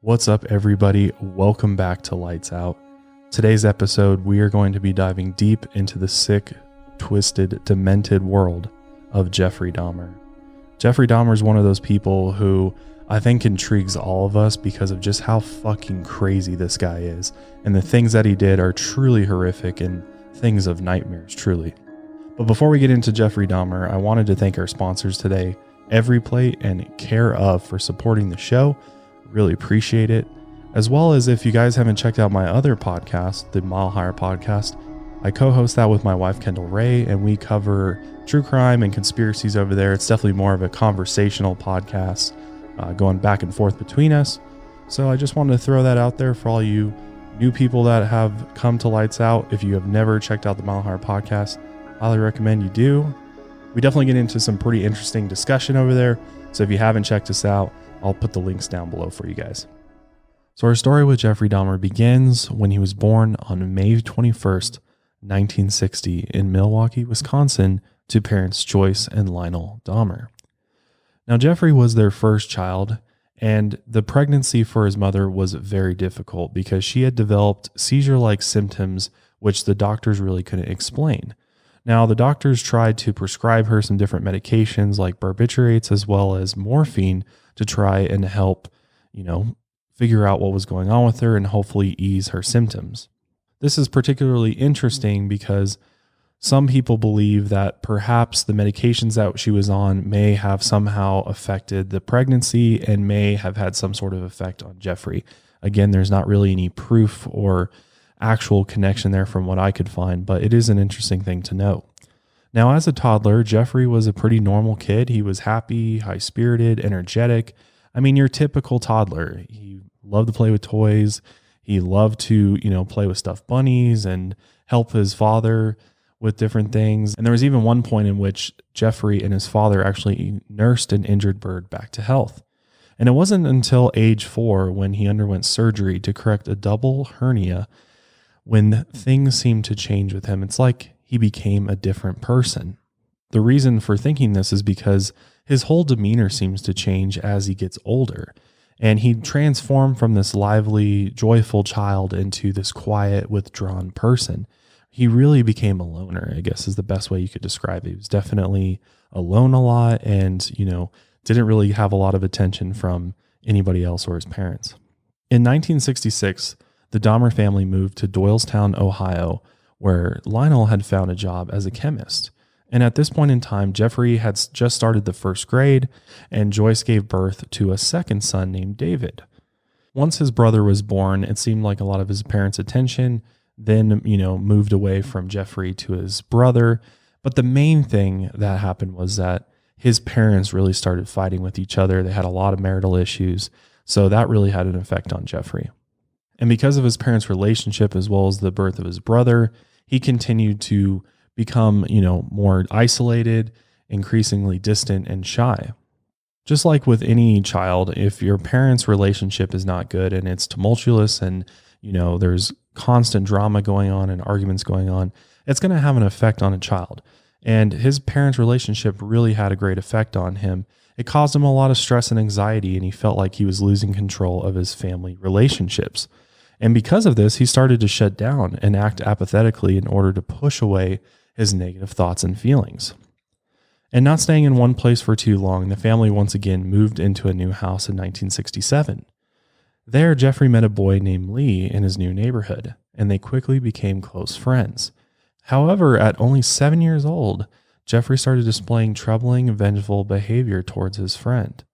What's up, everybody? Welcome back to Lights Out. Today's episode, we are going to be diving deep into the sick, twisted, demented world of Jeffrey Dahmer. Jeffrey Dahmer is one of those people who I think intrigues all of us because of just how fucking crazy this guy is. And the things that he did are truly horrific and things of nightmares, truly. But before we get into Jeffrey Dahmer, I wanted to thank our sponsors today, EveryPlate and Care Of, for supporting the show. Really appreciate it. As well as if you guys haven't checked out my other podcast, the Mile Higher Podcast, I co-host that with my wife, Kendall Ray, and we cover true crime and conspiracies over there. It's definitely more of a conversational podcast going back and forth between us. So I just wanted to throw that out there for all you new people that have come to Lights Out. If you have never checked out the Mile Higher Podcast, highly recommend you do. We definitely get into some pretty interesting discussion over there. So if you haven't checked us out, I'll put the links down below for you guys. So our story with Jeffrey Dahmer begins when he was born on May 21st, 1960 in Milwaukee, Wisconsin, to parents Joyce and Lionel Dahmer. Now, Jeffrey was their first child, and the pregnancy for his mother was very difficult because she had developed seizure-like symptoms, which the doctors really couldn't explain. Now, the doctors tried to prescribe her some different medications like barbiturates as well as morphine to try and help, figure out what was going on with her and hopefully ease her symptoms. This is particularly interesting because some people believe that perhaps the medications that she was on may have somehow affected the pregnancy and may have had some sort of effect on Jeffrey. Again, there's not really any proof or actual connection there from what I could find, but it is an interesting thing to note. Now, as a toddler, Jeffrey was a pretty normal kid. He was happy, high-spirited, energetic. I mean, your typical toddler. He loved to play with toys. He loved to, play with stuffed bunnies and help his father with different things. And there was even one point in which Jeffrey and his father actually nursed an injured bird back to health. And it wasn't until age 4 when he underwent surgery to correct a double hernia when things seemed to change with him. It's like he became a different person. The reason for thinking this is because his whole demeanor seems to change as he gets older. And he transformed from this lively, joyful child into this quiet, withdrawn person. He really became a loner, I guess is the best way you could describe it. He was definitely alone a lot and, didn't really have a lot of attention from anybody else or his parents. In 1966, the Dahmer family moved to Doylestown, Ohio, where Lionel had found a job as a chemist. And at this point in time, Jeffrey had just started the first grade, and Joyce gave birth to a second son named David. Once his brother was born, it seemed like a lot of his parents' attention then, moved away from Jeffrey to his brother. But the main thing that happened was that his parents really started fighting with each other. They had a lot of marital issues. So that really had an effect on Jeffrey. And because of his parents' relationship, as well as the birth of his brother, he continued to become, more isolated, increasingly distant and shy. Just like with any child, if your parents' relationship is not good and it's tumultuous and, there's constant drama going on and arguments going on, it's going to have an effect on a child. And his parents' relationship really had a great effect on him. It caused him a lot of stress and anxiety, and he felt like he was losing control of his family relationships. And because of this, he started to shut down and act apathetically in order to push away his negative thoughts and feelings. And not staying in one place for too long, the family once again moved into a new house in 1967. There, Jeffrey met a boy named Lee in his new neighborhood, and they quickly became close friends. However, at only 7 years old, Jeffrey started displaying troubling, vengeful behavior towards his friend.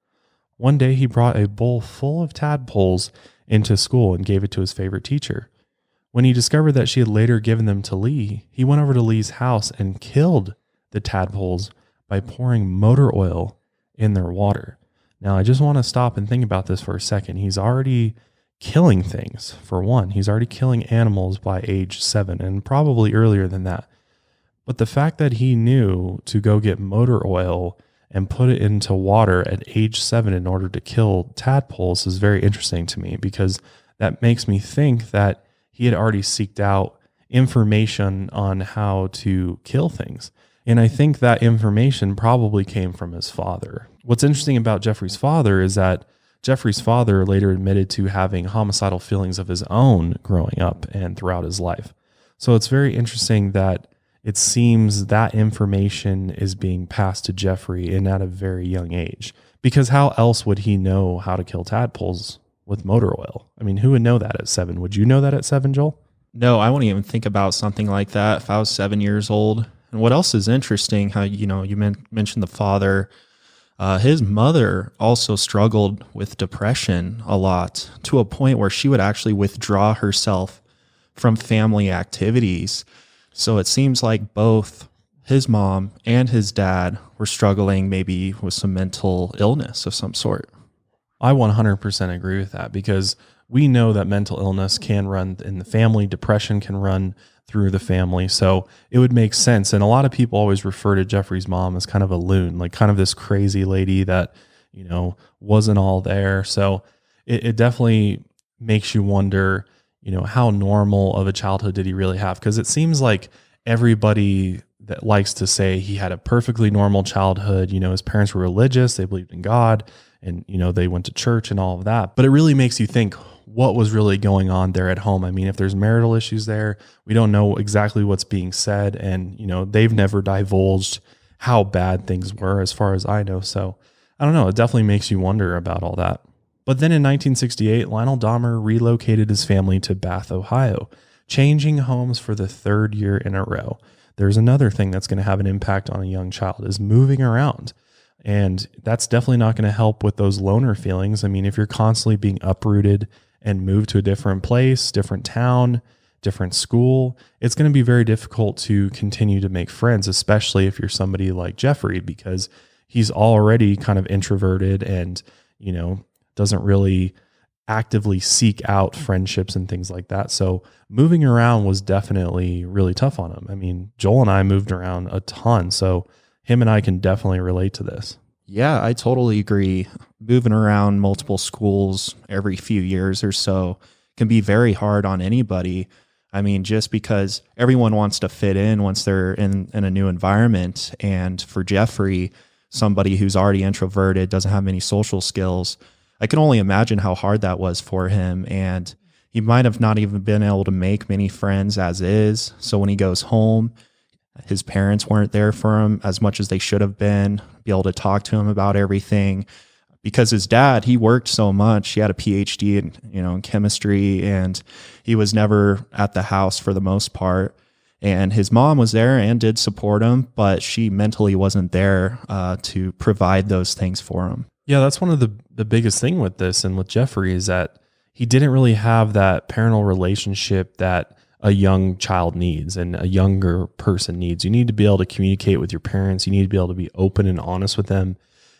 One day, he brought a bowl full of tadpoles into school and gave it to his favorite teacher. When he discovered that she had later given them to Lee, he went over to Lee's house and killed the tadpoles by pouring motor oil in their water. Now, I just want to stop and think about this for a second. He's already killing things, for one. He's already killing animals by age 7 and probably earlier than that. But the fact that he knew to go get motor oil and put it into water at age 7 in order to kill tadpoles is very interesting to me, because that makes me think that he had already seeked out information on how to kill things. And I think that information probably came from his father. What's interesting about Jeffrey's father is that Jeffrey's father later admitted to having homicidal feelings of his own growing up and throughout his life. So it's very interesting that it seems that information is being passed to Jeffrey and at a very young age, because how else would he know how to kill tadpoles with motor oil? I mean, who would know that at 7? Would you know that at 7, Joel? No, I wouldn't even think about something like that if I was 7 years old. And what else is interesting, how, you mentioned the father, his mother also struggled with depression a lot, to a point where she would actually withdraw herself from family activities. So it seems like both his mom and his dad were struggling maybe with some mental illness of some sort. I 100% agree with that, because we know that mental illness can run in the family. Depression can run through the family. So it would make sense. And a lot of people always refer to Jeffrey's mom as kind of a loon, like kind of this crazy lady that, wasn't all there. So it definitely makes you wonder, how normal of a childhood did he really have? Because it seems like everybody that likes to say he had a perfectly normal childhood, his parents were religious, they believed in God, and, they went to church and all of that. But it really makes you think, what was really going on there at home? I mean, if there's marital issues there, we don't know exactly what's being said. And, they've never divulged how bad things were as far as I know. So I don't know. It definitely makes you wonder about all that. But then in 1968, Lionel Dahmer relocated his family to Bath, Ohio, changing homes for the 3rd year in a row. There's another thing that's going to have an impact on a young child, is moving around. And that's definitely not going to help with those loner feelings. I mean, if you're constantly being uprooted and moved to a different place, different town, different school, it's going to be very difficult to continue to make friends, especially if you're somebody like Jeffrey, because he's already kind of introverted and, doesn't really actively seek out friendships and things like that. So moving around was definitely really tough on him. I mean, Joel and I moved around a ton, so him and I can definitely relate to this. Yeah, I totally agree. Moving around multiple schools every few years or so can be very hard on anybody. I mean, just because everyone wants to fit in once they're in a new environment. And for Jeffrey, somebody who's already introverted, doesn't have many social skills, I can only imagine how hard that was for him. And he might have not even been able to make many friends as is. So when he goes home, his parents weren't there for him as much as they should have been, be able to talk to him about everything. Because his dad, he worked so much. He had a PhD in chemistry, and he was never at the house for the most part. And his mom was there and did support him, but she mentally wasn't there to provide those things for him. Yeah, that's one of the biggest thing with this and with Jeffrey, is that he didn't really have that parental relationship that a young child needs and a younger person needs. You need to be able to communicate with your parents. You need to be able to be open and honest with them.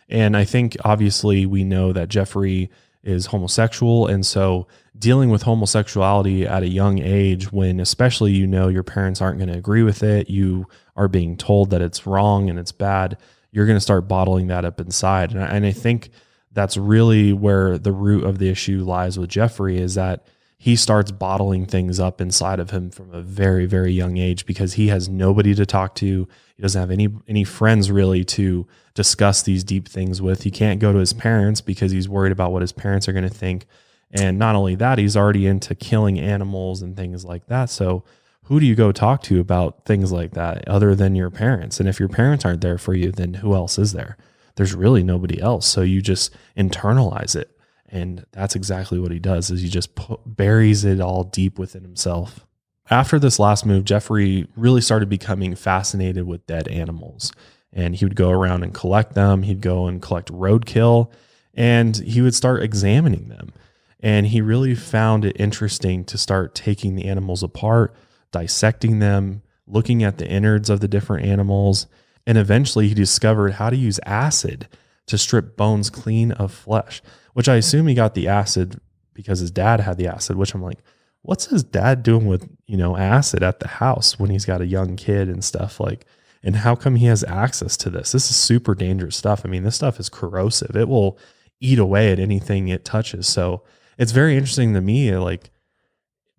And I think obviously we know that Jeffrey is homosexual. And so dealing with homosexuality at a young age, when especially your parents aren't going to agree with it, you are being told that it's wrong and it's bad, you're going to start bottling that up inside. And I think that's really where the root of the issue lies with Jeffrey, is that he starts bottling things up inside of him from a very, very young age, because he has nobody to talk to. He doesn't have any friends really to discuss these deep things with. He can't go to his parents because he's worried about what his parents are going to think. And not only that, he's already into killing animals and things like that. So who do you go talk to about things like that other than your parents? And if your parents aren't there for you, then who else is there? There's really nobody else. So you just internalize it. And that's exactly what he does, is he just buries it all deep within himself. After this last move, Jeffrey really started becoming fascinated with dead animals. And he would go around and collect them. He'd go and collect roadkill, and he would start examining them. And he really found it interesting to start taking the animals apart, dissecting them, looking at the innards of the different animals. And eventually he discovered how to use acid to strip bones clean of flesh, which I assume he got the acid because his dad had the acid, which I'm like, what's his dad doing with, acid at the house when he's got a young kid and stuff like, and how come he has access to this? This is super dangerous stuff. I mean, this stuff is corrosive. It will eat away at anything it touches. So it's very interesting to me, like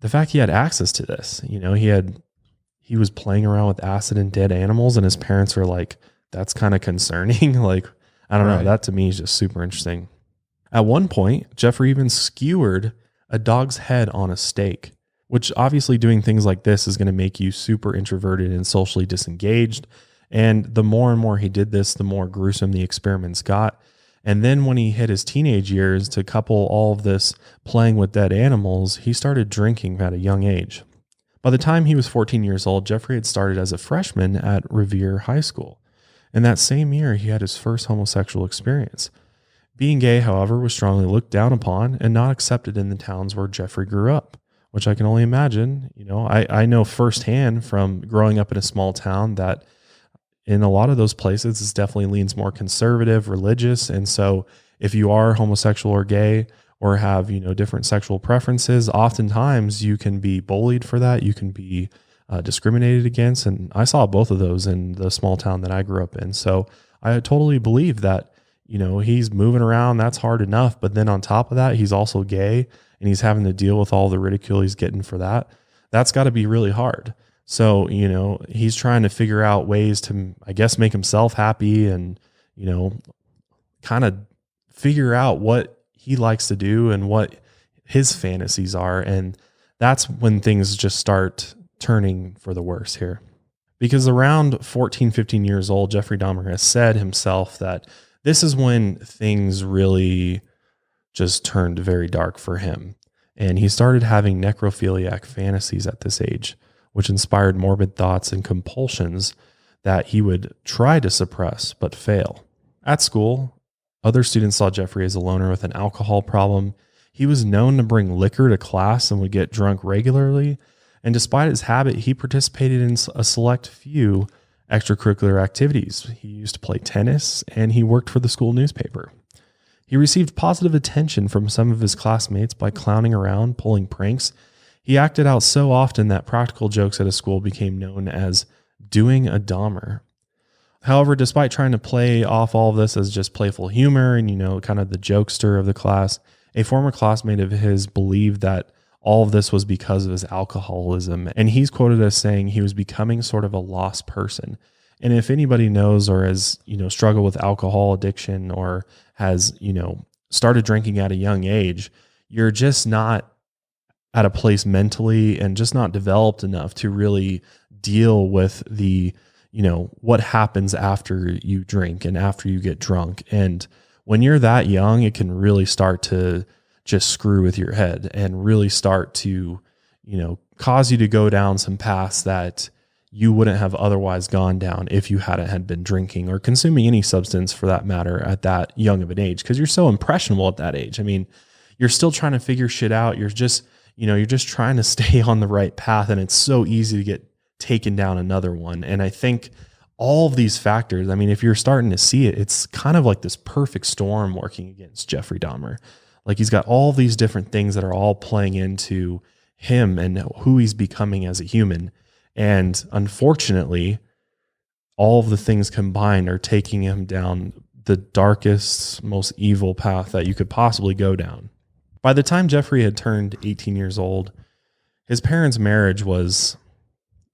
the fact he had access to this, he was playing around with acid and dead animals, and his parents are like, that's kind of concerning. Like, I don't know. That to me is just super interesting. At one point, Jeffrey even skewered a dog's head on a stake, which obviously doing things like this is going to make you super introverted and socially disengaged. And the more and more he did this, the more gruesome the experiments got. And then when he hit his teenage years, to couple all of this playing with dead animals, he started drinking at a young age. By the time he was 14 years old, Jeffrey had started as a freshman at Revere High School. And that same year, he had his first homosexual experience. Being gay, however, was strongly looked down upon and not accepted in the towns where Jeffrey grew up, which I can only imagine. I know firsthand from growing up in a small town that in a lot of those places, it definitely leans more conservative, religious. And so if you are homosexual or gay or have, different sexual preferences, oftentimes you can be bullied for that. You can be discriminated against. And I saw both of those in the small town that I grew up in. So I totally believe that, he's moving around. That's hard enough. But then on top of that, he's also gay and he's having to deal with all the ridicule he's getting for that. That's got to be really hard. So, he's trying to figure out ways to, I guess, make himself happy and, kind of figure out what he likes to do and what his fantasies are. And that's when things just start turning for the worse here. Because around 14, 15 years old, Jeffrey Dahmer has said himself that this is when things really just turned very dark for him. And he started having necrophiliac fantasies at this age, which inspired morbid thoughts and compulsions that he would try to suppress but fail. At school, other students saw Jeffrey as a loner with an alcohol problem. He was known to bring liquor to class and would get drunk regularly. And despite his habit, he participated in a select few extracurricular activities. He used to play tennis and he worked for the school newspaper. He received positive attention from some of his classmates by clowning around, pulling pranks. He acted out so often that practical jokes at his school became known as doing a Dahmer. However, despite trying to play off all of this as just playful humor and, kind of the jokester of the class, a former classmate of his believed that all of this was because of his alcoholism. And he's quoted as saying he was becoming sort of a lost person. And if anybody knows or has, struggled with alcohol addiction or has, started drinking at a young age, you're just not at a place mentally and just not developed enough to really deal with the, what happens after you drink and after you get drunk. And when you're that young, it can really start to just screw with your head and really start to, cause you to go down some paths that you wouldn't have otherwise gone down if you hadn't had been drinking or consuming any substance for that matter at that young of an age. Cause you're so impressionable at that age. I mean, you're still trying to figure shit out. You're just trying to stay on the right path. And it's so easy to get taken down another one. And I think all of these factors, I mean, if you're starting to see it, it's kind of like this perfect storm working against Jeffrey Dahmer. Like he's got all these different things that are all playing into him and who he's becoming as a human. And unfortunately, all of the things combined are taking him down the darkest, most evil path that you could possibly go down. By the time Jeffrey had turned 18 years old, his parents' marriage was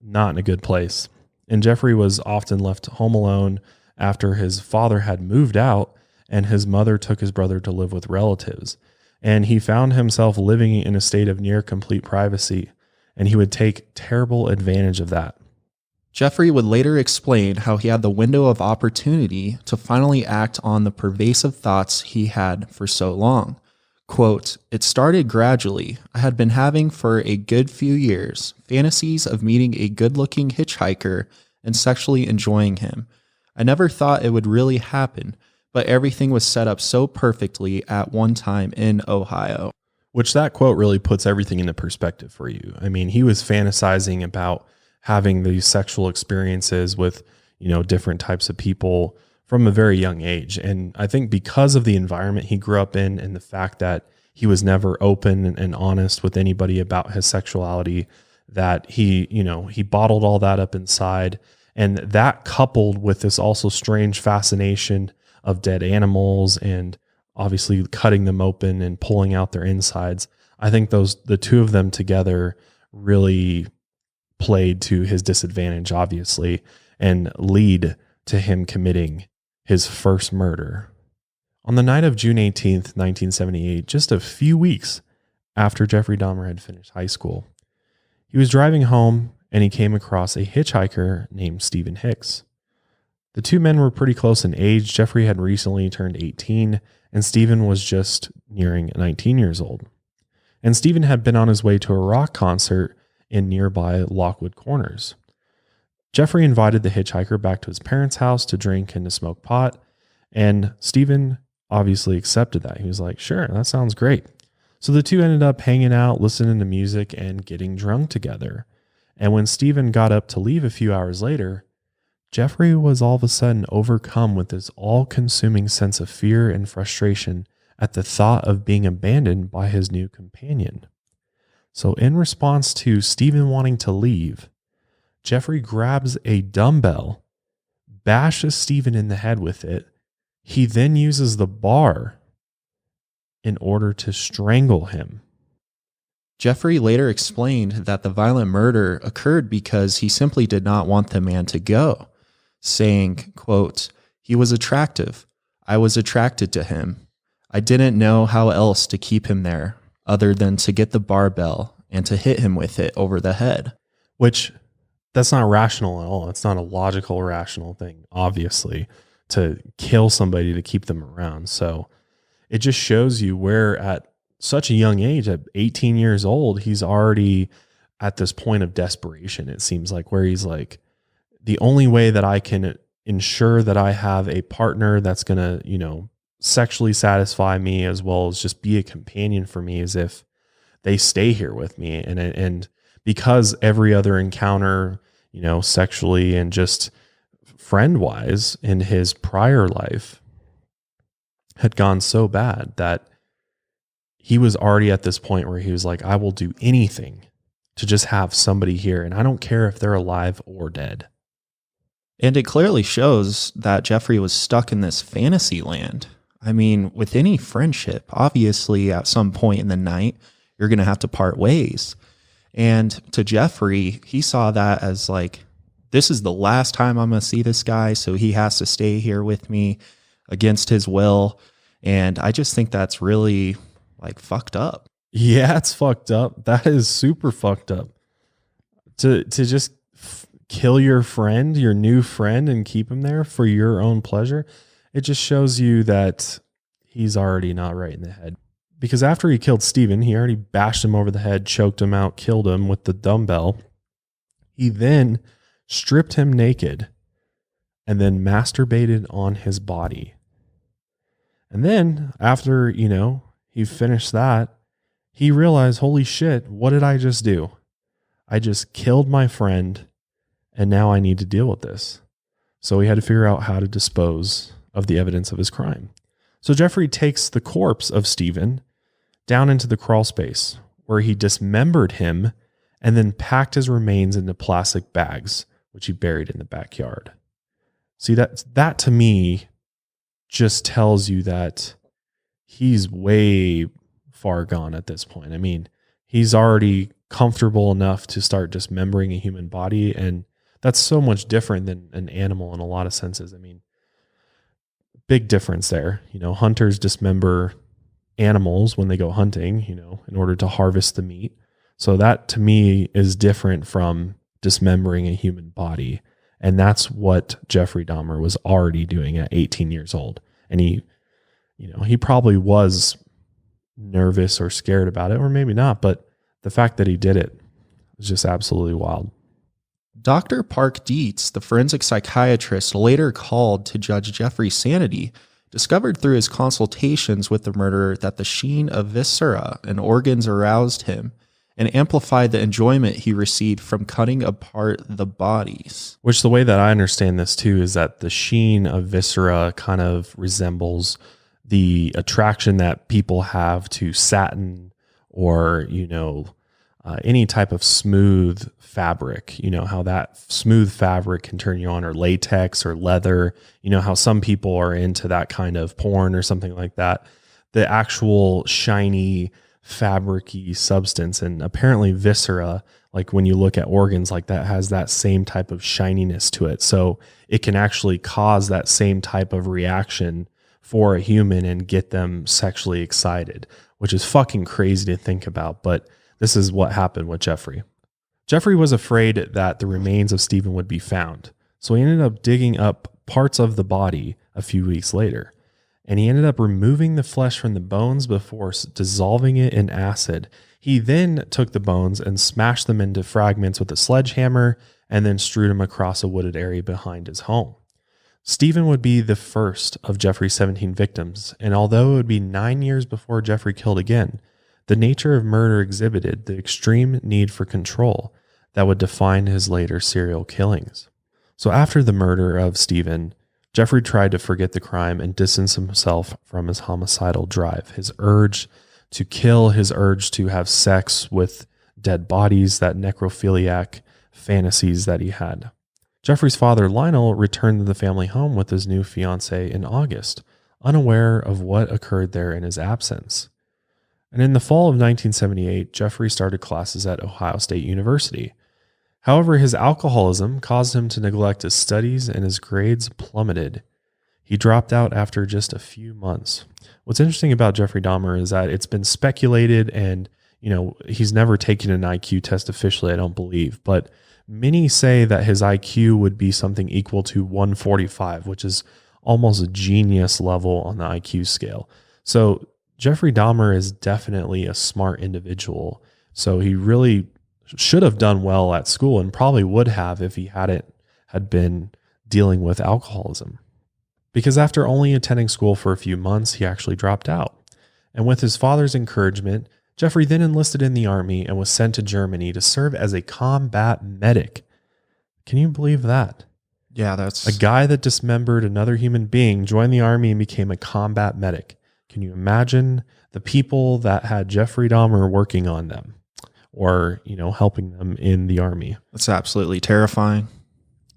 not in a good place. And Jeffrey was often left home alone after his father had moved out and his mother took his brother to live with relatives. And he found himself living in a state of near complete privacy, and he would take terrible advantage of that. Jeffrey would later explain how he had the window of opportunity to finally act on the pervasive thoughts he had for so long. Quote, "It started gradually. I had been having for a good few years fantasies of meeting a good-looking hitchhiker and sexually enjoying him. I never thought it would really happen, but everything was set up so perfectly at one time in Ohio." Which that quote really puts everything into perspective for you. I mean, he was fantasizing about having these sexual experiences with, different types of people from a very young age. And I think because of the environment he grew up in and the fact that he was never open and honest with anybody about his sexuality, that he bottled all that up inside. And that coupled with this also strange fascination of dead animals and obviously cutting them open and pulling out their insides. I think the two of them together really played to his disadvantage, obviously, and lead to him committing his first murder On the night of June 18th, 1978, just a few weeks after Jeffrey Dahmer had finished high school, he was driving home and he came across a hitchhiker named Stephen Hicks. The two men were pretty close in age. Jeffrey had recently turned 18 and Stephen was just nearing 19 years old. And Stephen had been on his way to a rock concert in nearby Lockwood Corners. Jeffrey invited the hitchhiker back to his parents' house to drink and to smoke pot, and Stephen obviously accepted that. He was like, sure, that sounds great. So the two ended up hanging out, listening to music, and getting drunk together. And when Stephen got up to leave a few hours later, Jeffrey was all of a sudden overcome with this all-consuming sense of fear and frustration at the thought of being abandoned by his new companion. So in response to Stephen wanting to leave, Jeffrey grabs a dumbbell, bashes Stephen in the head with it. He then uses the bar in order to strangle him. Jeffrey later explained that the violent murder occurred because he simply did not want the man to go, saying, quote, "He was attractive. I was attracted to him. I didn't know how else to keep him there other than to get the barbell and to hit him with it over the head." Which, that's not rational at all. It's not a logical, rational thing, obviously, to kill somebody to keep them around. So it just shows you where at such a young age, at 18 years old, he's already at this point of desperation, it seems like, where he's like, the only way that I can ensure that I have a partner that's going to, sexually satisfy me as well as just be a companion for me is if they stay here with me. And because every other encounter, sexually and just friend wise in his prior life had gone so bad that he was already at this point where he was like, I will do anything to just have somebody here. And I don't care if they're alive or dead. And it clearly shows that Jeffrey was stuck in this fantasy land. I mean, with any friendship, obviously at some point in the night, you're going to have to part ways. And to Jeffrey, he saw that as like, this is the last time I'm going to see this guy, so he has to stay here with me against his will. And I just think that's really like fucked up. Yeah, it's fucked up. That is super fucked up. To just kill your friend, your new friend, and keep him there for your own pleasure. It just shows you that he's already not right in the head. Because after he killed Stephen, he already bashed him over the head, choked him out, killed him with the dumbbell. He then stripped him naked and then masturbated on his body. And then after, he finished that, he realized, holy shit, what did I just do? I just killed my friend and now I need to deal with this. So he had to figure out how to dispose of the evidence of his crime. So Jeffrey takes the corpse of Stephen down into the crawl space where he dismembered him and then packed his remains into plastic bags, which he buried in the backyard. See, that to me just tells you that he's way far gone at this point. I mean, he's already comfortable enough to start dismembering a human body, and that's so much different than an animal in a lot of senses. I mean, big difference there. Hunters dismember animals when they go hunting, in order to harvest the meat. So that to me is different from dismembering a human body. And that's what Jeffrey Dahmer was already doing at 18 years old. And he probably was nervous or scared about it, or maybe not, but the fact that he did it was just absolutely wild. Dr. Park Dietz, the forensic psychiatrist later called to judge Jeffrey's sanity, discovered through his consultations with the murderer that the sheen of viscera and organs aroused him and amplified the enjoyment he received from cutting apart the bodies. Which, the way that I understand this too, is that the sheen of viscera kind of resembles the attraction that people have to satin or, any type of smooth fabric, how that smooth fabric can turn you on, or latex or leather, how some people are into that kind of porn or something like that. The actual shiny, fabric-y substance. And apparently viscera, like when you look at organs like that, has that same type of shininess to it. So it can actually cause that same type of reaction for a human and get them sexually excited, which is fucking crazy to think about. But this is what happened with Jeffrey. Jeffrey was afraid that the remains of Stephen would be found, so he ended up digging up parts of the body a few weeks later, and he ended up removing the flesh from the bones before dissolving it in acid. He then took the bones and smashed them into fragments with a sledgehammer and then strewed them across a wooded area behind his home. Stephen would be the first of Jeffrey's 17 victims, and although it would be 9 years before Jeffrey killed again, the nature of murder exhibited the extreme need for control that would define his later serial killings. So after the murder of Stephen, Jeffrey tried to forget the crime and distance himself from his homicidal drive, his urge to kill, his urge to have sex with dead bodies, that necrophiliac fantasies that he had. Jeffrey's father, Lionel, returned to the family home with his new fiancée in August, unaware of what occurred there in his absence. And in the fall of 1978, Jeffrey started classes at Ohio State University. However, his alcoholism caused him to neglect his studies and his grades plummeted. He dropped out after just a few months. What's interesting about Jeffrey Dahmer is that it's been speculated, and he's never taken an IQ test officially, I don't believe, but many say that his IQ would be something equal to 145, which is almost a genius level on the IQ scale. So Jeffrey Dahmer is definitely a smart individual. So he really should have done well at school, and probably would have if he had been dealing with alcoholism. Because after only attending school for a few months, he actually dropped out. And with his father's encouragement, Jeffrey then enlisted in the army and was sent to Germany to serve as a combat medic. Can you believe that? Yeah, that's a guy that dismembered another human being, joined the army and became a combat medic. Can you imagine the people that had Jeffrey Dahmer working on them, or, helping them in the army? That's absolutely terrifying.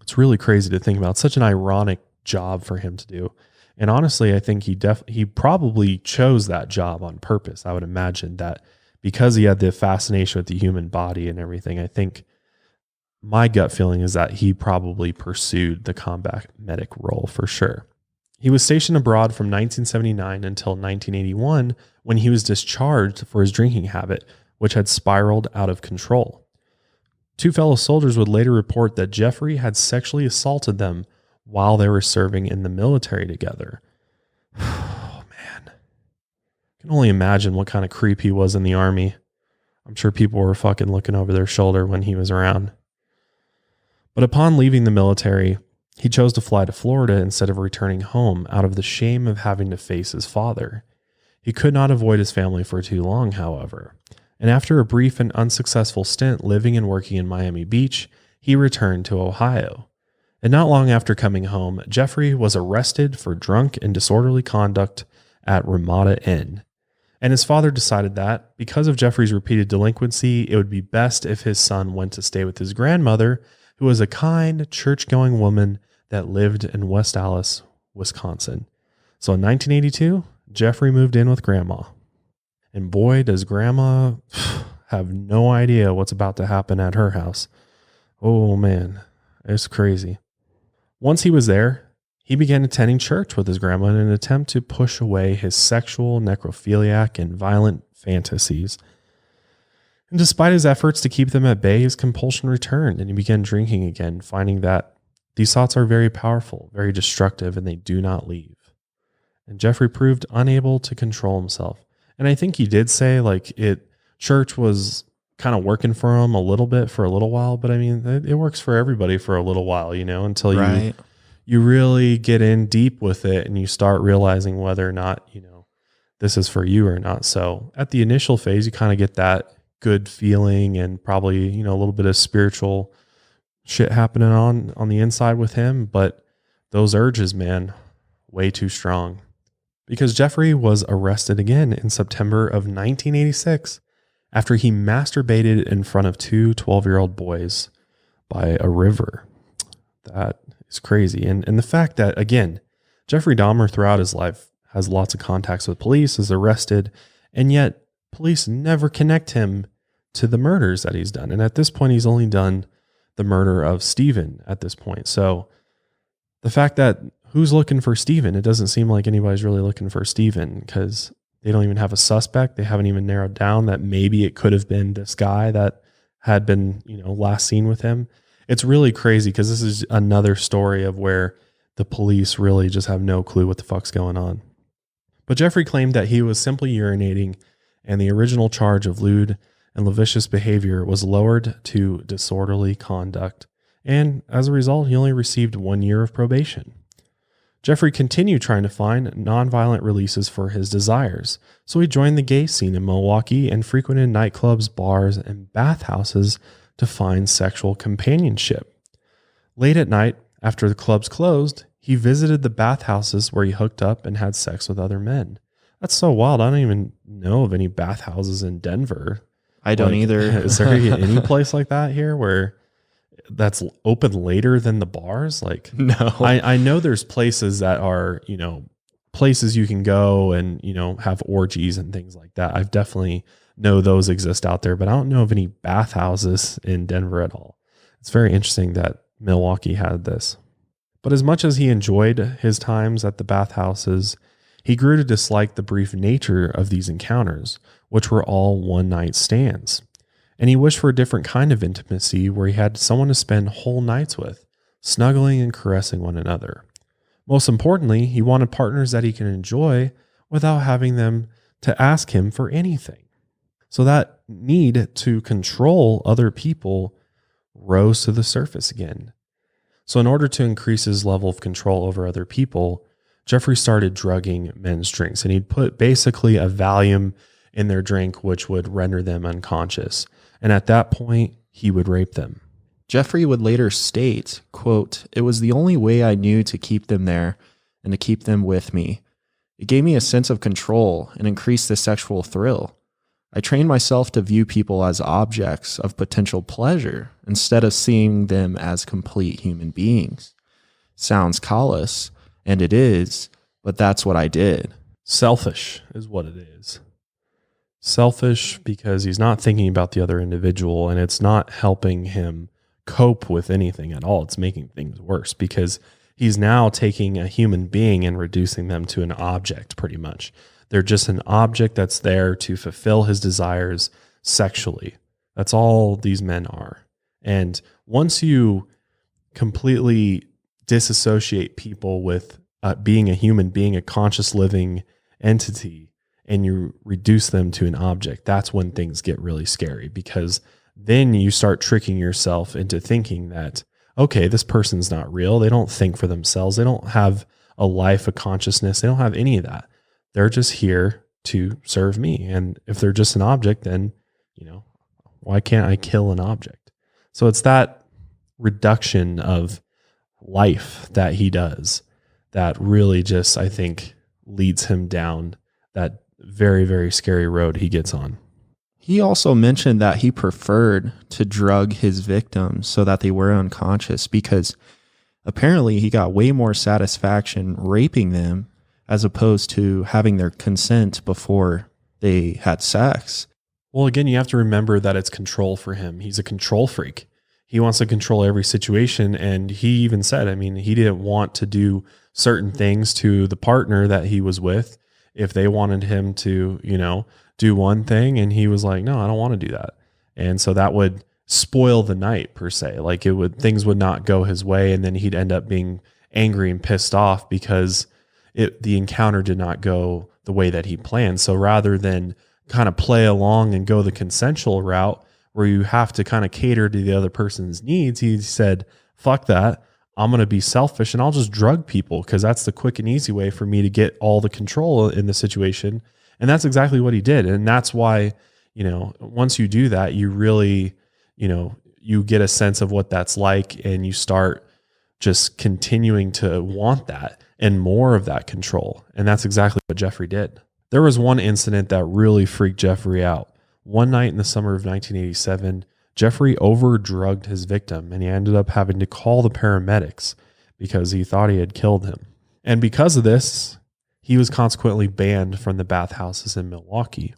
It's really crazy to think about. Such an ironic job for him to do. And honestly, I think he probably chose that job on purpose. I would imagine that because he had the fascination with the human body and everything. I think my gut feeling is that he probably pursued the combat medic role for sure. He was stationed abroad from 1979 until 1981, when he was discharged for his drinking habit, which had spiraled out of control. Two fellow soldiers would later report that Jeffrey had sexually assaulted them while they were serving in the military together. Oh, man. I can only imagine what kind of creep he was in the army. I'm sure people were fucking looking over their shoulder when he was around. But upon leaving the military, he chose to fly to Florida instead of returning home out of the shame of having to face his father. He could not avoid his family for too long, however. And after a brief and unsuccessful stint living and working in Miami Beach, he returned to Ohio. And not long after coming home, Jeffrey was arrested for drunk and disorderly conduct at Ramada Inn. And his father decided that, because of Jeffrey's repeated delinquency, it would be best if his son went to stay with his grandmother, who was a kind, church-going woman that lived in West Allis, Wisconsin. So in 1982, Jeffrey moved in with Grandma. And boy, does Grandma have no idea what's about to happen at her house. Oh man, it's crazy. Once he was there, he began attending church with his grandma in an attempt to push away his sexual, necrophiliac, and violent fantasies. And despite his efforts to keep them at bay, his compulsion returned and he began drinking again, finding that these thoughts are very powerful, very destructive, and they do not leave. And Jeffrey proved unable to control himself. And I think he did say church was kind of working for him a little bit for a little while, but I mean, it works for everybody for a little while, until you really get in deep with it and you start realizing whether or not, this is for you or not. So at the initial phase, you kind of get that good feeling and probably, a little bit of spiritual shit happening on the inside with him. But those urges, man, way too strong. Because Jeffrey was arrested again in September of 1986 after he masturbated in front of two 12-year-old boys by a river. That is crazy. And the fact that, again, Jeffrey Dahmer throughout his life has lots of contacts with police, is arrested, and yet police never connect him to the murders that he's done. And at this point, he's only done the murder of Stephen at this point. So the fact that who's looking for Steven? It doesn't seem like anybody's really looking for Steven because they don't even have a suspect. They haven't even narrowed down that maybe it could have been this guy that had been, last seen with him. It's really crazy because this is another story of where the police really just have no clue what the fuck's going on. But Jeffrey claimed that he was simply urinating, and the original charge of lewd and lascivious behavior was lowered to disorderly conduct. And as a result, he only received 1 year of probation. Jeffrey continued trying to find nonviolent releases for his desires, so he joined the gay scene in Milwaukee and frequented nightclubs, bars, and bathhouses to find sexual companionship. Late at night, after the clubs closed, he visited the bathhouses where he hooked up and had sex with other men. That's so wild. I don't even know of any bathhouses in Denver. I don't either. Is there any place like that here where that's open later than the bars? Like, no. I know there's places that are, places you can go and, have orgies and things like that. I've definitely know those exist out there, but I don't know of any bathhouses in Denver at all. It's very interesting that Milwaukee had this. But as much as he enjoyed his times at the bathhouses, he grew to dislike the brief nature of these encounters, which were all one-night stands. And he wished for a different kind of intimacy where he had someone to spend whole nights with, snuggling and caressing one another. Most importantly, he wanted partners that he can enjoy without having them to ask him for anything. So that need to control other people rose to the surface again. So in order to increase his level of control over other people, Jeffrey started drugging men's drinks, and he'd put basically a Valium in their drink, which would render them unconscious. And at that point, he would rape them. Jeffrey would later state, quote, "It was the only way I knew to keep them there and to keep them with me. It gave me a sense of control and increased the sexual thrill. I trained myself to view people as objects of potential pleasure instead of seeing them as complete human beings. Sounds callous, and it is, but that's what I did." Selfish is what it is. Selfish because he's not thinking about the other individual, and it's not helping him cope with anything at all. It's making things worse because he's now taking a human being and reducing them to an object pretty much. They're just an object that's there to fulfill his desires sexually. That's all these men are. And once you completely disassociate people with being a human being, a conscious living entity, and you reduce them to an object, that's when things get really scary, because then you start tricking yourself into thinking that, okay, this person's not real. They don't think for themselves. They don't have a life, a consciousness. They don't have any of that. They're just here to serve me. And if they're just an object, then, why can't I kill an object? So it's that reduction of life that he does that really just, I think, leads him down that very, very scary road he gets on. He also mentioned that he preferred to drug his victims so that they were unconscious because apparently he got way more satisfaction raping them as opposed to having their consent before they had sex. Well, again, you have to remember that it's control for him. He's a control freak. He wants to control every situation. And he even said, he didn't want to do certain things to the partner that he was with if they wanted him to, do one thing. And he was like, no, I don't want to do that. And so that would spoil the night per se. Like things would not go his way. And then he'd end up being angry and pissed off because the encounter did not go the way that he planned. So rather than kind of play along and go the consensual route where you have to kind of cater to the other person's needs, he said, fuck that. I'm going to be selfish and I'll just drug people because that's the quick and easy way for me to get all the control in the situation. And that's exactly what he did. And that's why, once you do that, you really, you get a sense of what that's like, and you start just continuing to want that and more of that control. And that's exactly what Jeffrey did. There was one incident that really freaked Jeffrey out. One night in the summer of 1987, Jeffrey overdrugged his victim, and he ended up having to call the paramedics because he thought he had killed him. And because of this, he was consequently banned from the bathhouses in Milwaukee.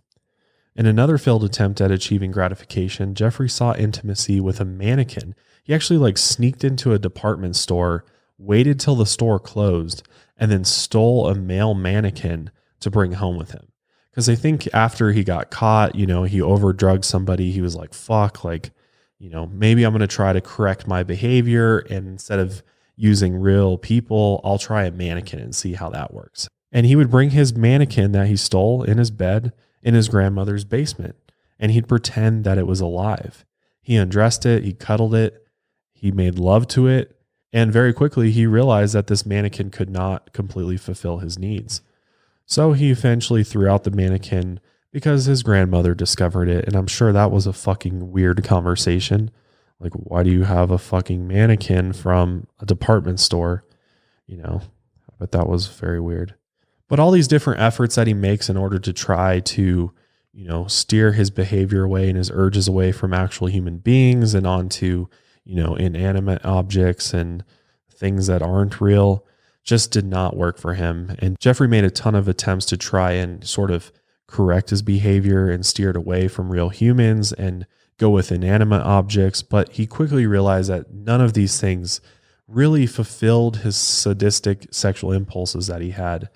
In another failed attempt at achieving gratification, Jeffrey sought intimacy with a mannequin. He actually sneaked into a department store waited till the store closed, and then stole a male mannequin to bring home with him. Because I think after he got caught, he overdrugged somebody. He was like, fuck, like, maybe I'm going to try to correct my behavior. And instead of using real people, I'll try a mannequin and see how that works. And he would bring his mannequin that he stole in his bed in his grandmother's basement. And he'd pretend that it was alive. He undressed it. He cuddled it. He made love to it. And very quickly, he realized that this mannequin could not completely fulfill his needs. So he eventually threw out the mannequin because his grandmother discovered it. And I'm sure that was a fucking weird conversation. Like, why do you have a fucking mannequin from a department store? But that was very weird. But all these different efforts that he makes in order to try to, steer his behavior away and his urges away from actual human beings and onto, inanimate objects and things that aren't real, just did not work for him. And Jeffrey made a ton of attempts to try and sort of correct his behavior and steer it away from real humans and go with inanimate objects. But he quickly realized that none of these things really fulfilled his sadistic sexual impulses that he had.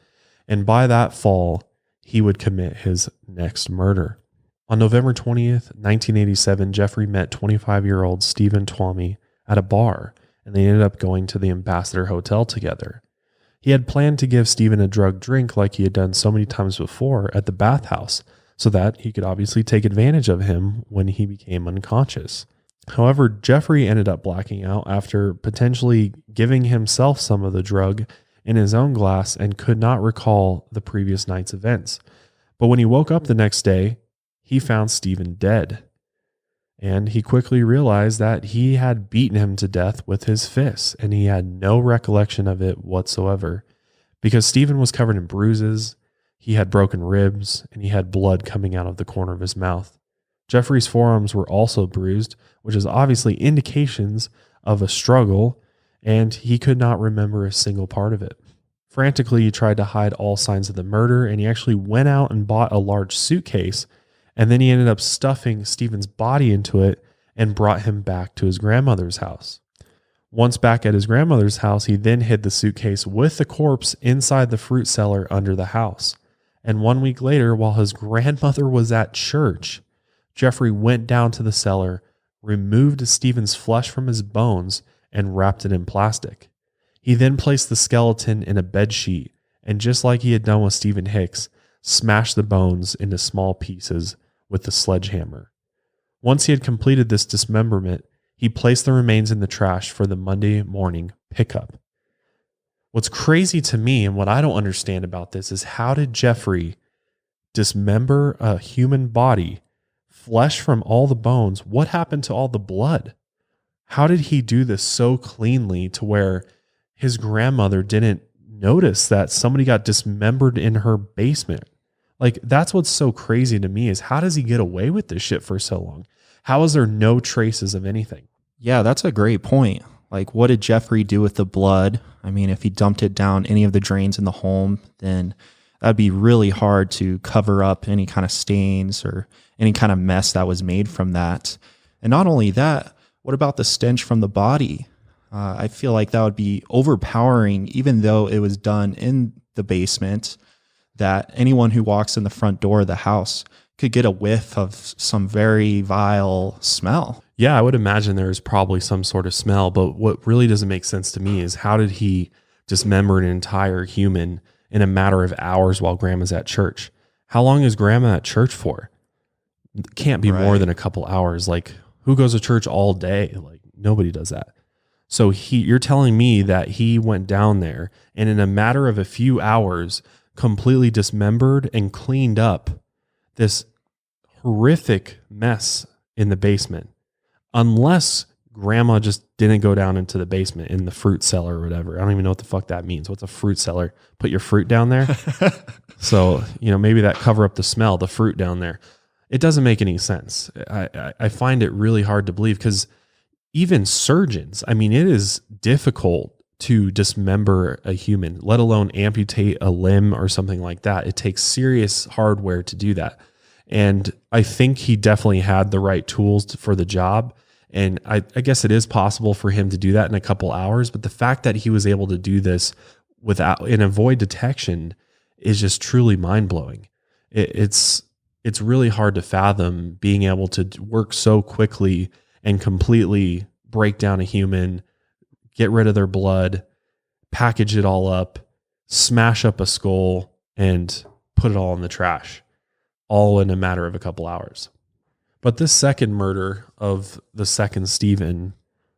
And by that fall, he would commit his next murder. On November 20th, 1987, Jeffrey met 25-year-old Stephen Twomey at a bar, and they ended up going to the Ambassador Hotel together. He had planned to give Stephen a drugged drink like he had done so many times before at the bathhouse, so that he could obviously take advantage of him when he became unconscious. However, Jeffrey ended up blacking out after potentially giving himself some of the drug in his own glass and could not recall the previous night's events. But when he woke up the next day, he found Stephen dead. And he quickly realized that he had beaten him to death with his fists, and he had no recollection of it whatsoever because Stephen was covered in bruises, he had broken ribs, and he had blood coming out of the corner of his mouth. Jeffrey's forearms were also bruised, which is obviously indications of a struggle, and he could not remember a single part of it. Frantically, he tried to hide all signs of the murder, and he actually went out and bought a large suitcase, and then he ended up stuffing Stephen's body into it and brought him back to his grandmother's house. Once back at his grandmother's house, he then hid the suitcase with the corpse inside the fruit cellar under the house. And 1 week later, while his grandmother was at church, Jeffrey went down to the cellar, removed Stephen's flesh from his bones, and wrapped it in plastic. He then placed the skeleton in a bed sheet, and just like he had done with Stephen Hicks, smashed the bones into small pieces with the sledgehammer. Once he had completed this dismemberment, he placed the remains in the trash for the Monday morning pickup. What's crazy to me and what I don't understand about this is how did Jeffrey dismember a human body, flesh from all the bones? What happened to all the blood? How did he do this so cleanly to where his grandmother didn't notice that somebody got dismembered in her basement? Like, that's what's so crazy to me is how does he get away with this shit for so long? How is there no traces of anything? Yeah, that's a great point. Like, what did Jeffrey do with the blood? I mean, if he dumped it down any of the drains in the home, then that'd be really hard to cover up any kind of stains or any kind of mess that was made from that. And not only that, what about the stench from the body? I feel like that would be overpowering, even though it was done in the basement, that anyone who walks in the front door of the house could get a whiff of some very vile smell. Yeah, I would imagine there's probably some sort of smell, but what really doesn't make sense to me is how did he dismember an entire human in a matter of hours while grandma's at church? How long is grandma at church for? It can't be more than a couple hours. Like, who goes to church all day? Like, nobody does that. So you're telling me that he went down there and in a matter of a few hours completely dismembered and cleaned up this horrific mess in the basement, unless grandma just didn't go down into the basement in the fruit cellar or whatever. I don't even know what the fuck that means. What's a fruit cellar? Put your fruit down there. So, maybe that cover up the smell, the fruit down there. It doesn't make any sense. I find it really hard to believe because even surgeons, it is difficult to dismember a human, let alone amputate a limb or something like that. It takes serious hardware to do that. And I think he definitely had the right tools for the job. And I guess it is possible for him to do that in a couple hours, but the fact that he was able to do this without and avoid detection is just truly mind blowing. It's really hard to fathom being able to work so quickly and completely break down a human, get rid of their blood, package it all up, smash up a skull, and put it all in the trash, all in a matter of a couple hours. But this second murder of the second Stephen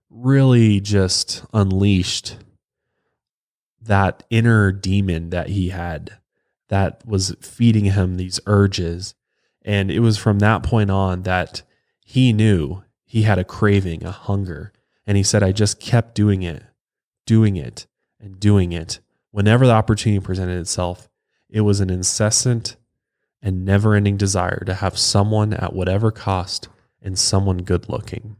really just unleashed that inner demon that he had that was feeding him these urges. And it was from that point on that he knew he had a craving, a hunger. And he said, I just kept doing it, and doing it. Whenever the opportunity presented itself, it was an incessant and never-ending desire to have someone at whatever cost and someone good-looking.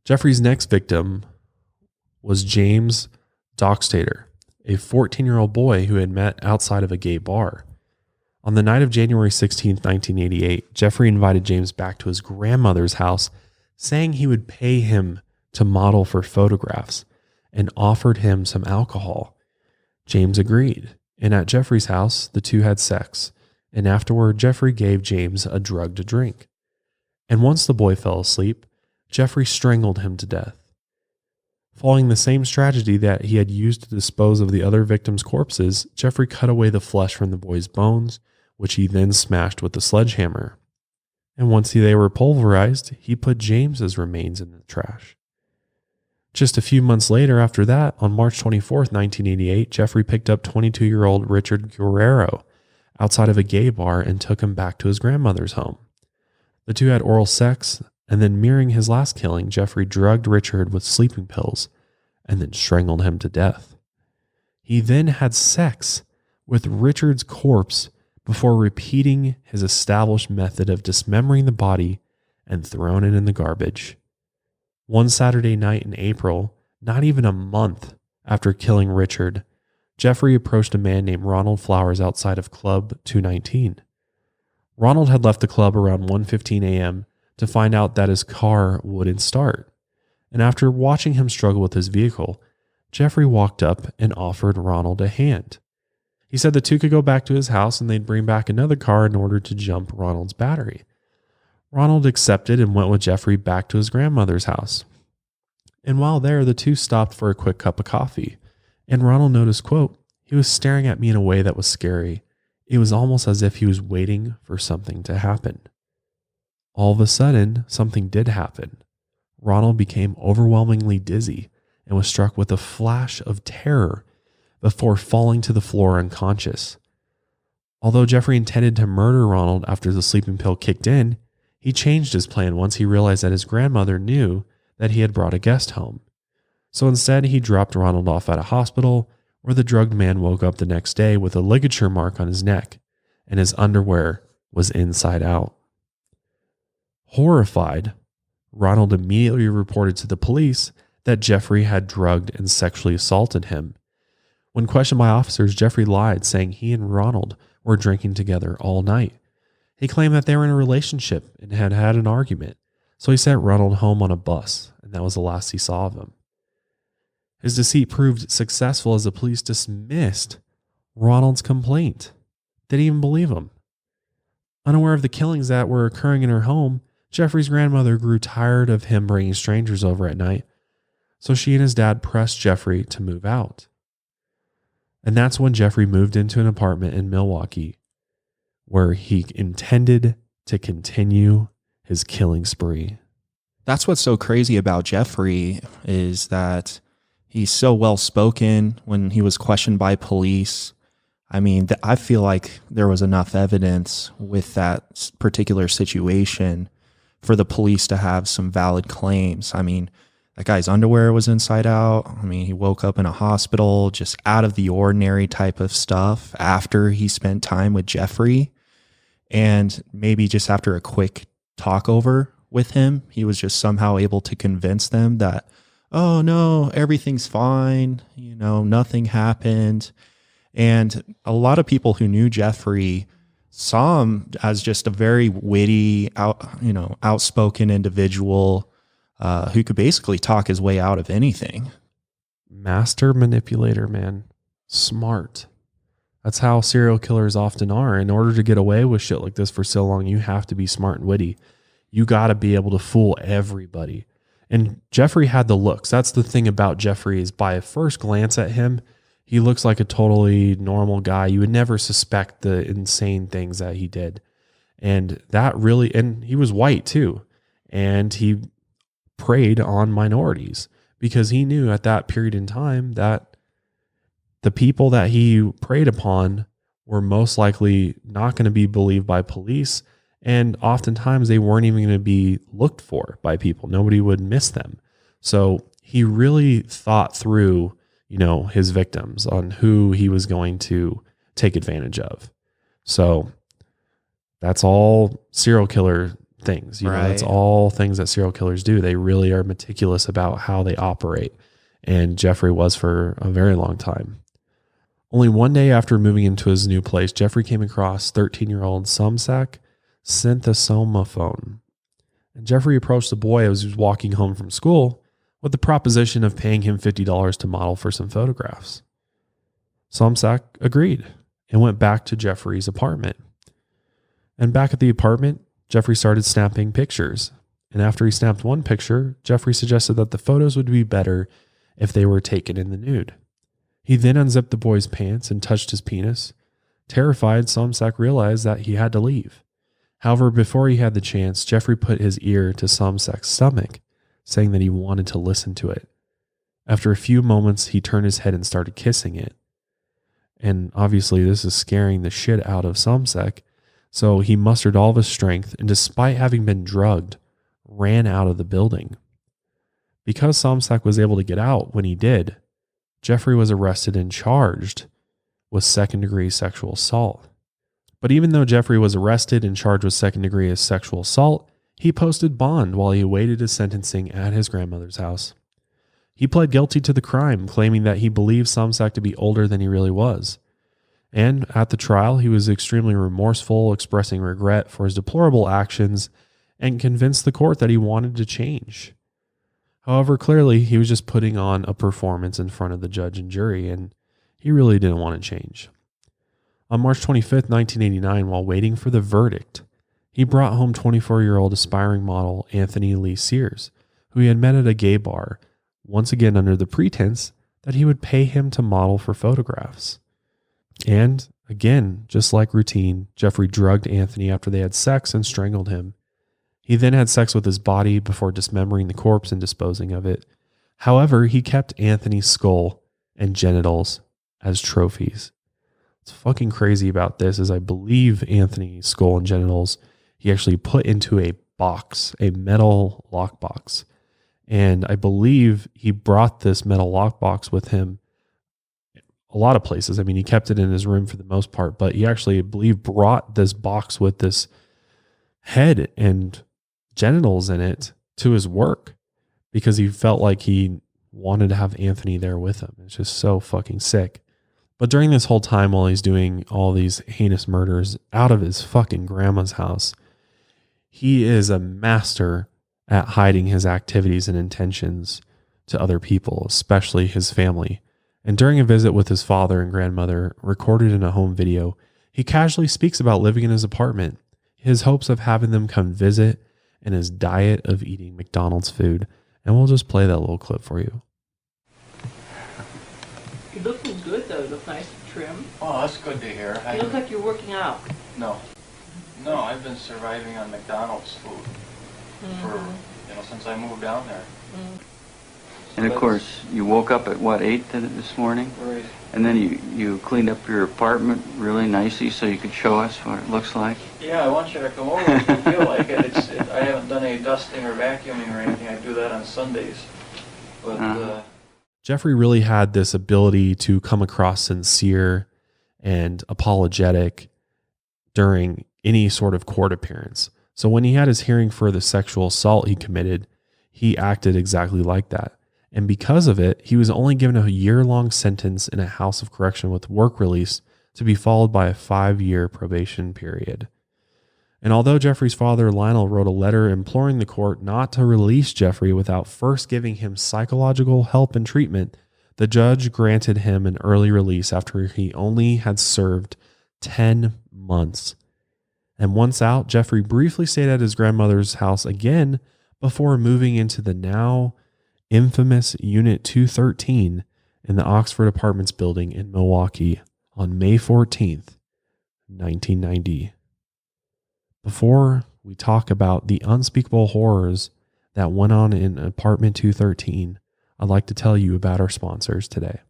Jeffrey's next victim was James Dockstader, a 14-year-old boy who had met outside of a gay bar. On the night of January 16, 1988, Jeffrey invited James back to his grandmother's house, saying he would pay him to model for photographs and offered him some alcohol. James agreed, and at Jeffrey's house, the two had sex, and afterward, Jeffrey gave James a drug to drink. And once the boy fell asleep, Jeffrey strangled him to death. Following the same strategy that he had used to dispose of the other victims' corpses, Jeffrey cut away the flesh from the boy's bones, which he then smashed with a sledgehammer. And once they were pulverized, he put James's remains in the trash. Just a few months later after that, on March 24th, 1988, Jeffrey picked up 22-year-old Richard Guerrero outside of a gay bar and took him back to his grandmother's home. The two had oral sex, and then mirroring his last killing, Jeffrey drugged Richard with sleeping pills and then strangled him to death. He then had sex with Richard's corpse before repeating his established method of dismembering the body and throwing it in the garbage. One Saturday night in April, not even a month after killing Richard, Jeffrey approached a man named Ronald Flowers outside of Club 219. Ronald had left the club around 1:15 a.m. to find out that his car wouldn't start. And after watching him struggle with his vehicle, Jeffrey walked up and offered Ronald a hand. He said the two could go back to his house and they'd bring back another car in order to jump Ronald's battery. Ronald accepted and went with Jeffrey back to his grandmother's house. And while there, the two stopped for a quick cup of coffee. And Ronald noticed, quote, he was staring at me in a way that was scary. It was almost as if he was waiting for something to happen. All of a sudden, something did happen. Ronald became overwhelmingly dizzy and was struck with a flash of terror before falling to the floor unconscious. Although Jeffrey intended to murder Ronald after the sleeping pill kicked in, he changed his plan once he realized that his grandmother knew that he had brought a guest home. So instead, he dropped Ronald off at a hospital where the drugged man woke up the next day with a ligature mark on his neck and his underwear was inside out. Horrified, Ronald immediately reported to the police that Jeffrey had drugged and sexually assaulted him. When questioned by officers, Jeffrey lied, saying he and Ronald were drinking together all night. He claimed that they were in a relationship and had had an argument, so he sent Ronald home on a bus, and that was the last he saw of him. His deceit proved successful as the police dismissed Ronald's complaint. They didn't even believe him. Unaware of the killings that were occurring in her home, Jeffrey's grandmother grew tired of him bringing strangers over at night, so she and his dad pressed Jeffrey to move out. And that's when Jeffrey moved into an apartment in Milwaukee, where he intended to continue his killing spree. That's what's so crazy about Jeffrey is that he's so well-spoken when he was questioned by police. I mean, I feel like there was enough evidence with that particular situation for the police to have some valid claims. I mean, that guy's underwear was inside out. I mean, he woke up in a hospital, just out of the ordinary type of stuff after he spent time with Jeffrey. And maybe just after a quick talk over with him, he was just somehow able to convince them that, oh no, everything's fine. You know, nothing happened. And a lot of people who knew Jeffrey saw him as just a very witty, outspoken individual. who could basically talk his way out of anything. Master manipulator, man. Smart. That's how serial killers often are. In order to get away with shit like this for so long, you have to be smart and witty. You got to be able to fool everybody. And Jeffrey had the looks. That's the thing about Jeffrey, is by a first glance at him, he looks like a totally normal guy. You would never suspect the insane things that he did. And that really, and he was white too. And he preyed on minorities because he knew at that period in time that the people that he preyed upon were most likely not going to be believed by police. And oftentimes they weren't even going to be looked for by people. Nobody would miss them. So he really thought through, his victims, on who he was going to take advantage of. So that's all serial killer things. That's all things that serial killers do. They really are meticulous about how they operate. And Jeffrey was for a very long time. Only one day after moving into his new place, Jeffrey came across 13-year-old Somsak Synthosomophone. And Jeffrey approached the boy as he was walking home from school with the proposition of paying him $50 to model for some photographs. Somsak agreed and went back to Jeffrey's apartment. And back at the apartment, Jeffrey started snapping pictures. And after he snapped one picture, Jeffrey suggested that the photos would be better if they were taken in the nude. He then unzipped the boy's pants and touched his penis. Terrified, Somsak realized that he had to leave. However, before he had the chance, Jeffrey put his ear to Somsak's stomach, saying that he wanted to listen to it. After a few moments, he turned his head and started kissing it. And obviously this is scaring the shit out of Somsak, so he mustered all of his strength and, despite having been drugged, ran out of the building. Because Somsak was able to get out when he did, Jeffrey was arrested and charged with second-degree sexual assault. But even though Jeffrey was arrested and charged with second-degree sexual assault, he posted bond while he awaited his sentencing at his grandmother's house. He pled guilty to the crime, claiming that he believed Somsak to be older than he really was. And at the trial, he was extremely remorseful, expressing regret for his deplorable actions, and convinced the court that he wanted to change. However, clearly, he was just putting on a performance in front of the judge and jury, and he really didn't want to change. On March 25th, 1989, while waiting for the verdict, he brought home 24-year-old aspiring model Anthony Lee Sears, who he had met at a gay bar, once again under the pretense that he would pay him to model for photographs. And again, just like routine, Jeffrey drugged Anthony after they had sex and strangled him. He then had sex with his body before dismembering the corpse and disposing of it. However, he kept Anthony's skull and genitals as trophies. What's fucking crazy about this is I believe Anthony's skull and genitals he actually put into a box, a metal lockbox. And I believe he brought this metal lockbox with him a lot of places. I mean, he kept it in his room for the most part, but he actually, I believe, brought this box with this head and genitals in it to his work because he felt like he wanted to have Anthony there with him. It's just so fucking sick. But during this whole time while he's doing all these heinous murders out of his fucking grandma's house, he is a master at hiding his activities and intentions to other people, especially his family. And during a visit with his father and grandmother, recorded in a home video, he casually speaks about living in his apartment, his hopes of having them come visit, and his diet of eating McDonald's food. And we'll just play that little clip for you. You're looking good though, you look nice and trim. Oh, that's good to hear. You look like you're working out. No, I've been surviving on McDonald's food for, since I moved down there. And of course, you woke up at what, 8 this morning? Right. And then you cleaned up your apartment really nicely so you could show us what it looks like? Yeah, I want you to come over if you feel like it. I haven't done any dusting or vacuuming or anything. I do that on Sundays. But Jeffrey really had this ability to come across sincere and apologetic during any sort of court appearance. So when he had his hearing for the sexual assault he committed, he acted exactly like that. And because of it, he was only given a year-long sentence in a house of correction with work release to be followed by a 5-year probation period. And although Jeffrey's father, Lionel, wrote a letter imploring the court not to release Jeffrey without first giving him psychological help and treatment, the judge granted him an early release after he only had served 10 months. And once out, Jeffrey briefly stayed at his grandmother's house again before moving into the now infamous Unit 213 in the Oxford Apartments building in Milwaukee on May 14th, 1990. Before we talk about the unspeakable horrors that went on in Apartment 213, I'd like to tell you about our sponsors today.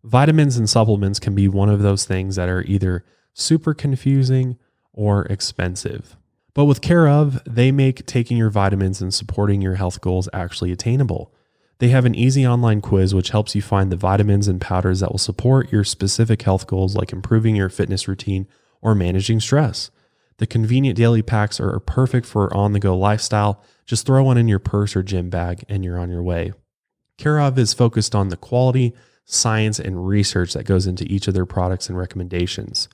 Vitamins and supplements can be one of those things that are either super confusing or expensive. But with Care Of, they make taking your vitamins and supporting your health goals actually attainable. They have an easy online quiz which helps you find the vitamins and powders that will support your specific health goals, like improving your fitness routine or managing stress. The convenient daily packs are perfect for on-the-go lifestyle. Just throw one in your purse or gym bag and you're on your way. Care Of is focused on the quality, science, and research that goes into each of their products and recommendations.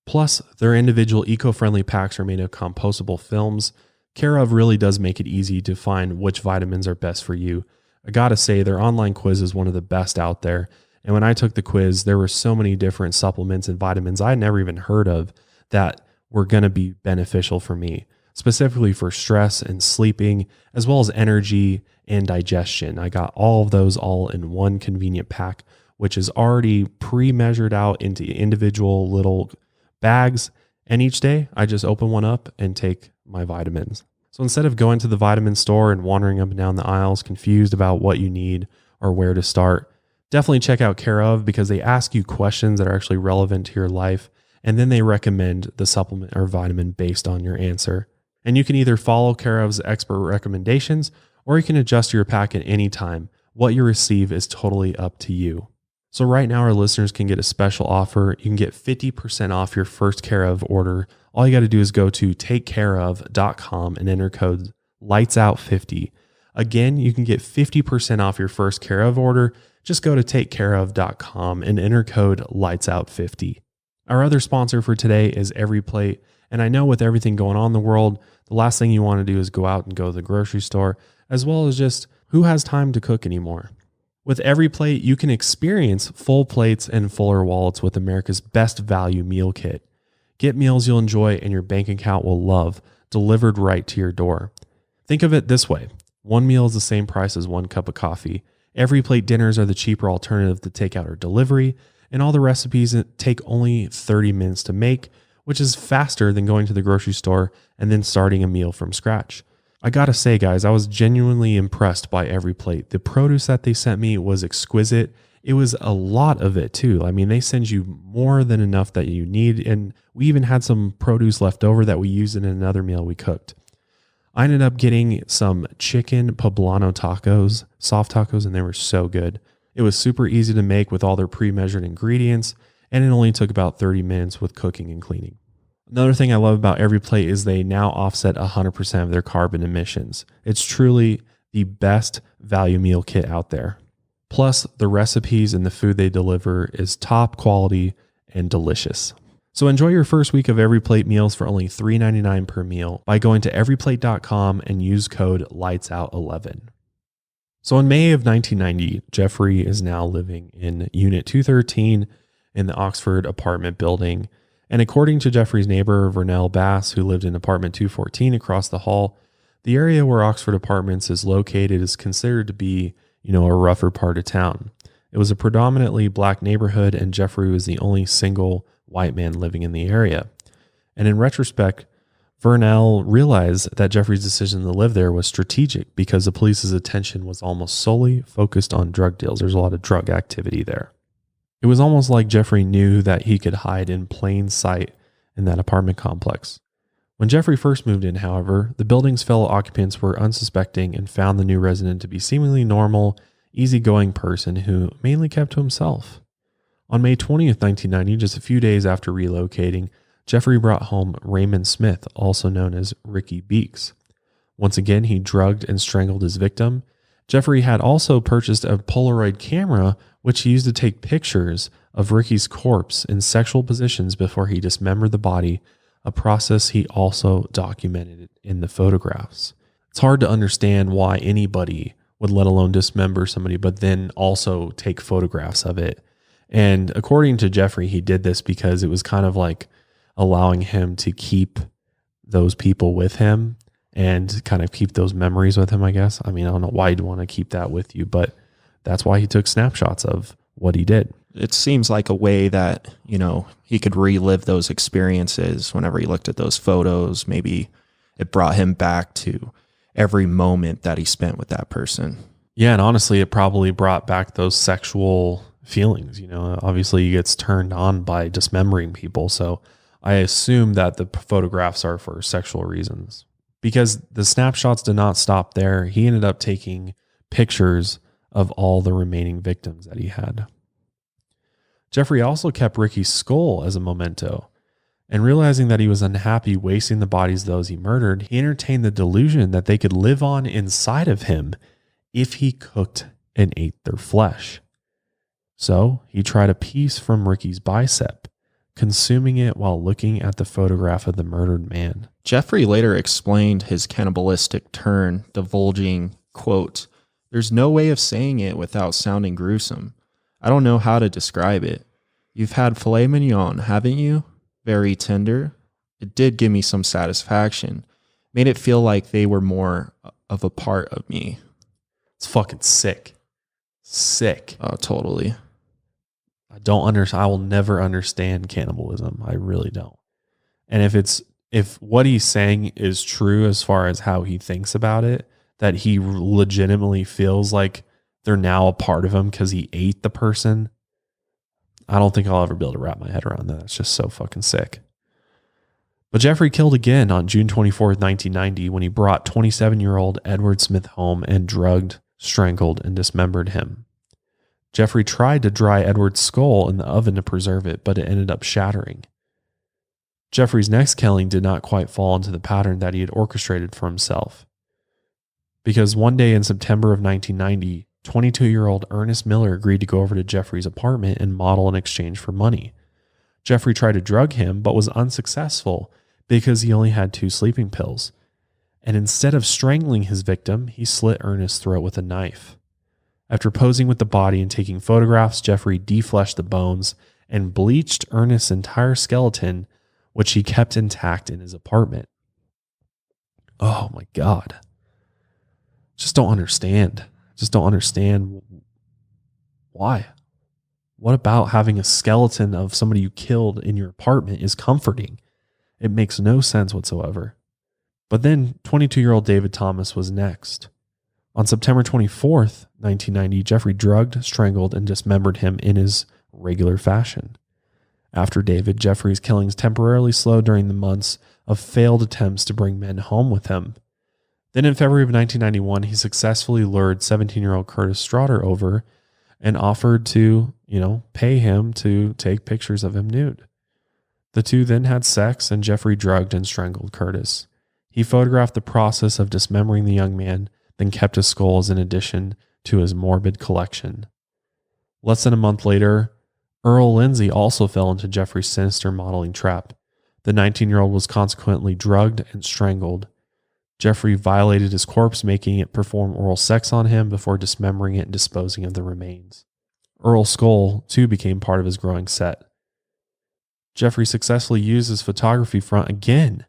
Plus, their individual eco-friendly packs are made of compostable films. Care Of really does make it easy to find which vitamins are best for you. I gotta say, their online quiz is one of the best out there. And when I took the quiz, there were so many different supplements and vitamins I had never even heard of that were going to be beneficial for me, specifically for stress and sleeping, as well as energy and digestion. I got all of those all in one convenient pack, which is already pre-measured out into individual little bags. And each day I just open one up and take my vitamins. So instead of going to the vitamin store and wandering up and down the aisles, confused about what you need or where to start, definitely check out Care Of, because they ask you questions that are actually relevant to your life. And then they recommend the supplement or vitamin based on your answer. And you can either follow Care Of's expert recommendations, or you can adjust your pack at any time. What you receive is totally up to you. So right now our listeners can get a special offer. You can get 50% off your first Care Of order. All you got to do is go to takecareof.com and enter code LIGHTSOUT50. Again, you can get 50% off your first Care Of order. Just go to takecareof.com and enter code LIGHTSOUT50. Our other sponsor for today is EveryPlate. And I know with everything going on in the world, the last thing you want to do is go out and go to the grocery store, as well as just who has time to cook anymore. With EveryPlate, you can experience full plates and fuller wallets with America's best value meal kit. Get meals you'll enjoy and your bank account will love, delivered right to your door. Think of it this way. One meal is the same price as one cup of coffee. EveryPlate dinners are the cheaper alternative to takeout or delivery, and all the recipes take only 30 minutes to make, which is faster than going to the grocery store and then starting a meal from scratch. I gotta say, guys, I was genuinely impressed by EveryPlate. The produce that they sent me was exquisite. It was a lot of it too. I mean, they send you more than enough that you need. And we even had some produce left over that we used in another meal we cooked. I ended up getting some chicken poblano tacos, soft tacos, and they were so good. It was super easy to make with all their pre-measured ingredients, and it only took about 30 minutes with cooking and cleaning. Another thing I love about EveryPlate is they now offset 100% of their carbon emissions. It's truly the best value meal kit out there. Plus, the recipes and the food they deliver is top quality and delicious. So enjoy your first week of EveryPlate meals for only $3.99 per meal by going to everyplate.com and use code LIGHTSOUT11. So in May of 1990, Jeffrey is now living in Unit 213 in the Oxford apartment building. And according to Jeffrey's neighbor, Vernell Bass, who lived in apartment 214 across the hall, the area where Oxford Apartments is located is considered to be, a rougher part of town. It was a predominantly black neighborhood, and Jeffrey was the only single white man living in the area. And in retrospect, Vernell realized that Jeffrey's decision to live there was strategic because the police's attention was almost solely focused on drug deals. There's a lot of drug activity there. It was almost like Jeffrey knew that he could hide in plain sight in that apartment complex. When Jeffrey first moved in, however, the building's fellow occupants were unsuspecting and found the new resident to be seemingly normal, easygoing person who mainly kept to himself. On May 20th, 1990, just a few days after relocating, Jeffrey brought home Raymond Smith, also known as Ricky Beeks. Once again, he drugged and strangled his victim. Jeffrey had also purchased a Polaroid camera, which he used to take pictures of Ricky's corpse in sexual positions before he dismembered the body, a process he also documented in the photographs. It's hard to understand why anybody would, let alone dismember somebody, but then also take photographs of it. And according to Jeffrey, he did this because it was kind of like allowing him to keep those people with him and kind of keep those memories with him, I guess. I mean, I don't know why you'd want to keep that with you, but that's why he took snapshots of what he did. It seems like a way that, you know, he could relive those experiences whenever he looked at those photos. Maybe it brought him back to every moment that he spent with that person. Yeah, and honestly, it probably brought back those sexual feelings. You know, obviously he gets turned on by dismembering people, so I assume that the photographs are for sexual reasons. Because the snapshots did not stop there, he ended up taking pictures of all the remaining victims that he had. Jeffrey also kept Ricky's skull as a memento, and realizing that he was unhappy wasting the bodies of those he murdered, he entertained the delusion that they could live on inside of him if he cooked and ate their flesh. So he tried a piece from Ricky's bicep, consuming it while looking at the photograph of the murdered man. Jeffrey later explained his cannibalistic turn, divulging, quote, "There's no way of saying it without sounding gruesome. I don't know how to describe it. You've had filet mignon, haven't you? Very tender. It did give me some satisfaction. Made it feel like they were more of a part of me." It's fucking sick. Sick. Oh, totally. I will never understand cannibalism. I really don't. And if what he's saying is true as far as how he thinks about it, that he legitimately feels like they're now a part of him because he ate the person, I don't think I'll ever be able to wrap my head around that. It's just so fucking sick. But Jeffrey killed again on June 24th, 1990, when he brought 27-year-old Edward Smith home and drugged, strangled, and dismembered him. Jeffrey tried to dry Edward's skull in the oven to preserve it, but it ended up shattering. Jeffrey's next killing did not quite fall into the pattern that he had orchestrated for himself. Because one day in September of 1990, 22-year-old Ernest Miller agreed to go over to Jeffrey's apartment and model in exchange for money. Jeffrey tried to drug him, but was unsuccessful because he only had 2 sleeping pills. And instead of strangling his victim, he slit Ernest's throat with a knife. After posing with the body and taking photographs, Jeffrey defleshed the bones and bleached Ernest's entire skeleton, which he kept intact in his apartment. Oh my God. Just don't understand. Just don't understand why. What about having a skeleton of somebody you killed in your apartment is comforting? It makes no sense whatsoever. But then 22-year-old David Thomas was next. On September 24th, 1990, Jeffrey drugged, strangled, and dismembered him in his regular fashion. After David, Jeffrey's killings temporarily slowed during the months of failed attempts to bring men home with him. Then in February of 1991, he successfully lured 17-year-old Curtis Straughter over and offered to, pay him to take pictures of him nude. The two then had sex, and Jeffrey drugged and strangled Curtis. He photographed the process of dismembering the young man, then kept his skull as an addition to his morbid collection. Less than a month later, Earl Lindsay also fell into Jeffrey's sinister modeling trap. The 19-year-old was consequently drugged and strangled. Jeffrey violated his corpse, making it perform oral sex on him before dismembering it and disposing of the remains. Earl's skull, too, became part of his growing set. Jeffrey successfully used his photography front again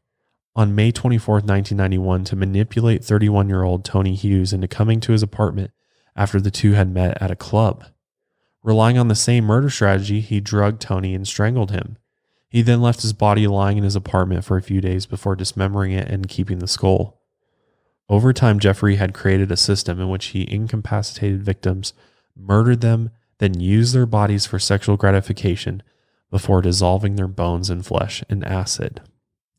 on May 24th, 1991, to manipulate 31-year-old Tony Hughes into coming to his apartment after the two had met at a club. Relying on the same murder strategy, he drugged Tony and strangled him. He then left his body lying in his apartment for a few days before dismembering it and keeping the skull. Over time, Jeffrey had created a system in which he incapacitated victims, murdered them, then used their bodies for sexual gratification before dissolving their bones and flesh in acid.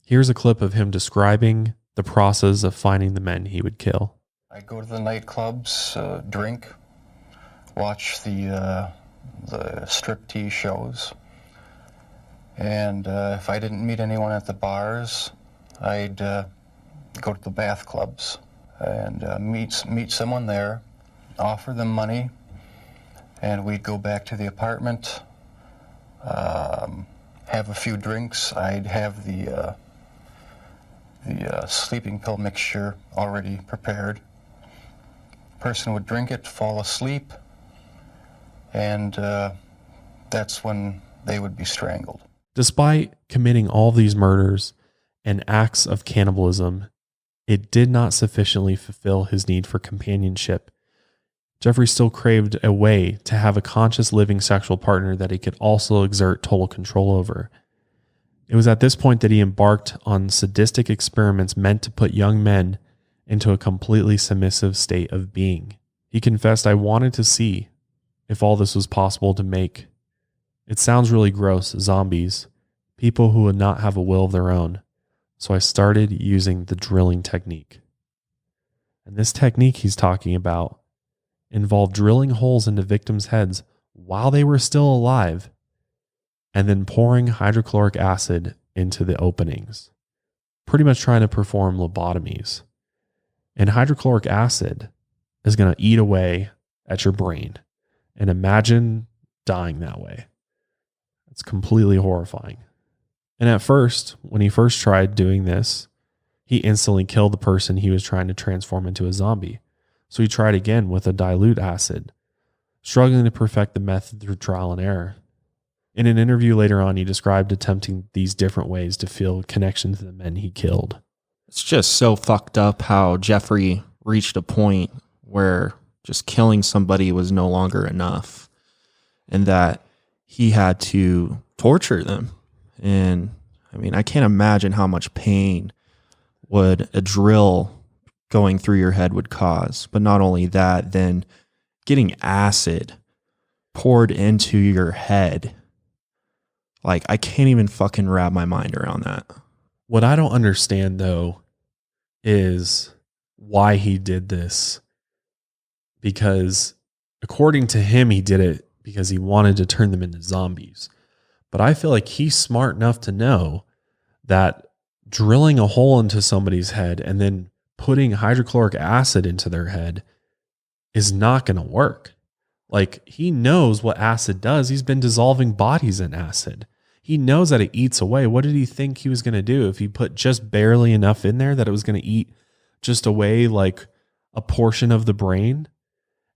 Here's a clip of him describing the process of finding the men he would kill. I'd go to the nightclubs, drink, watch the striptease shows, and if I didn't meet anyone at the bars, I'd go to the bath clubs and meet someone there, offer them money, and we'd go back to the apartment, have a few drinks. I'd have the the sleeping pill mixture already prepared. Person would drink it, fall asleep, and that's when they would be strangled. Despite committing all these murders and acts of cannibalism, it did not sufficiently fulfill his need for companionship. Jeffrey still craved a way to have a conscious living sexual partner that he could also exert total control over. It was at this point that he embarked on sadistic experiments meant to put young men into a completely submissive state of being. He confessed, "I wanted to see if all this was possible to make, it sounds really gross, zombies, people who would not have a will of their own. So I started using the drilling technique." And this technique he's talking about involved drilling holes into victims' heads while they were still alive and then pouring hydrochloric acid into the openings, pretty much trying to perform lobotomies. And hydrochloric acid is going to eat away at your brain. And imagine dying that way. It's completely horrifying. And at first, when he first tried doing this, he instantly killed the person he was trying to transform into a zombie. So he tried again with a dilute acid, struggling to perfect the method through trial and error. In an interview later on, he described attempting these different ways to feel connection to the men he killed. It's just so fucked up how Jeffrey reached a point where just killing somebody was no longer enough and that he had to torture them. And I mean, I can't imagine how much pain would a drill going through your head would cause. But not only that, then getting acid poured into your head. Like, I can't even fucking wrap my mind around that. What I don't understand, though, is why he did this. Because according to him, he did it because he wanted to turn them into zombies. But I feel like he's smart enough to know that drilling a hole into somebody's head and then putting hydrochloric acid into their head is not going to work. Like, he knows what acid does. He's been dissolving bodies in acid. He knows that it eats away. What did he think he was going to do if he put just barely enough in there that it was going to eat just away like a portion of the brain,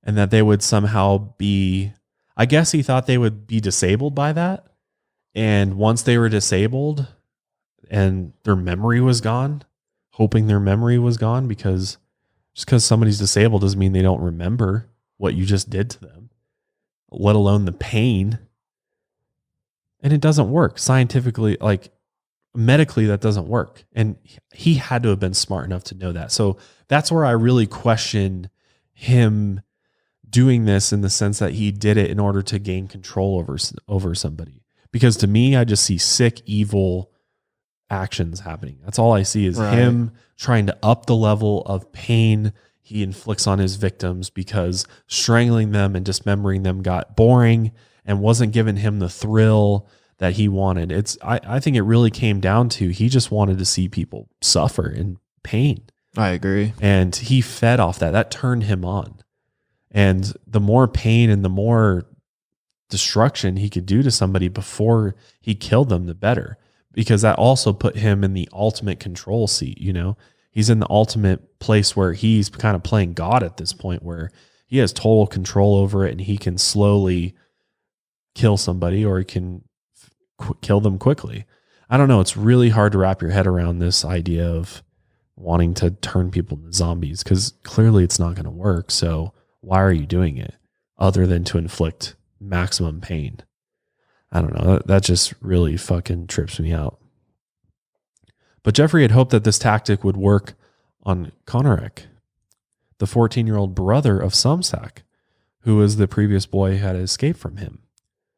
and that they would somehow be, I guess he thought they would be disabled by that. And once they were disabled and their memory was gone, hoping their memory was gone, because just because somebody's disabled doesn't mean they don't remember what you just did to them, let alone the pain. And it doesn't work scientifically, like medically, that doesn't work. And he had to have been smart enough to know that. So that's where I really question him doing this, in the sense that he did it in order to gain control over somebody. Because to me, I just see sick, evil actions happening. That's all I see is him trying to up the level of pain he inflicts on his victims, because strangling them and dismembering them got boring and wasn't giving him the thrill that he wanted. I think it really came down to, he just wanted to see people suffer in pain. I agree. And he fed off that. That turned him on. And the more pain and the more destruction he could do to somebody before he killed them, the better. Because that also put him in the ultimate control seat, you know? He's in the ultimate place where he's kind of playing God at this point, where he has total control over it, and he can slowly kill somebody, or he can kill them quickly. I don't know. It's really hard to wrap your head around this idea of wanting to turn people into zombies, because clearly it's not going to work. So why are you doing it other than to inflict maximum pain? I don't know. That just really fucking trips me out. But Jeffrey had hoped that this tactic would work on Konorek, the 14-year-old brother of Samsak, who was the previous boy who had escaped from him.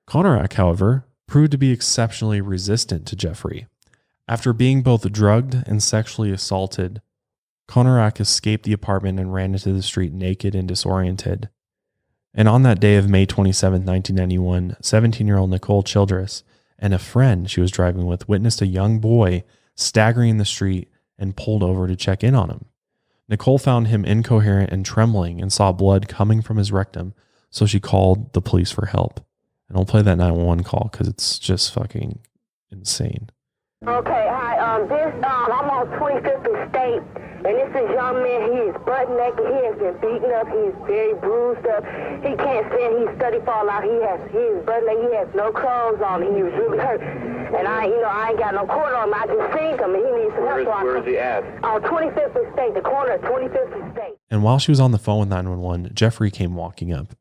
Konorek, however, proved to be exceptionally resistant to Jeffrey. After being both drugged and sexually assaulted, Konorek escaped the apartment and ran into the street naked and disoriented. And on that day of May 27, 1991, 17-year-old Nicole Childress and a friend she was driving with witnessed a young boy staggering in the street and pulled over to check in on him. Nicole found him incoherent and trembling and saw blood coming from his rectum, so she called the police for help. And I'll play that 911 call because it's just fucking insane. Okay, hi. I'm on 25th and State, and this is young man. He is butt naked. He has been beaten up. He is very bruised up. He can't stand. He's study fall out. He is butt naked. He has no clothes on. He was really hurt. And I ain't got no quarter on him. I just seen him, and he needs some help. Where is he at? On 25th and State, the corner of 25th and State. And while she was on the phone with 911, Jeffrey came walking up.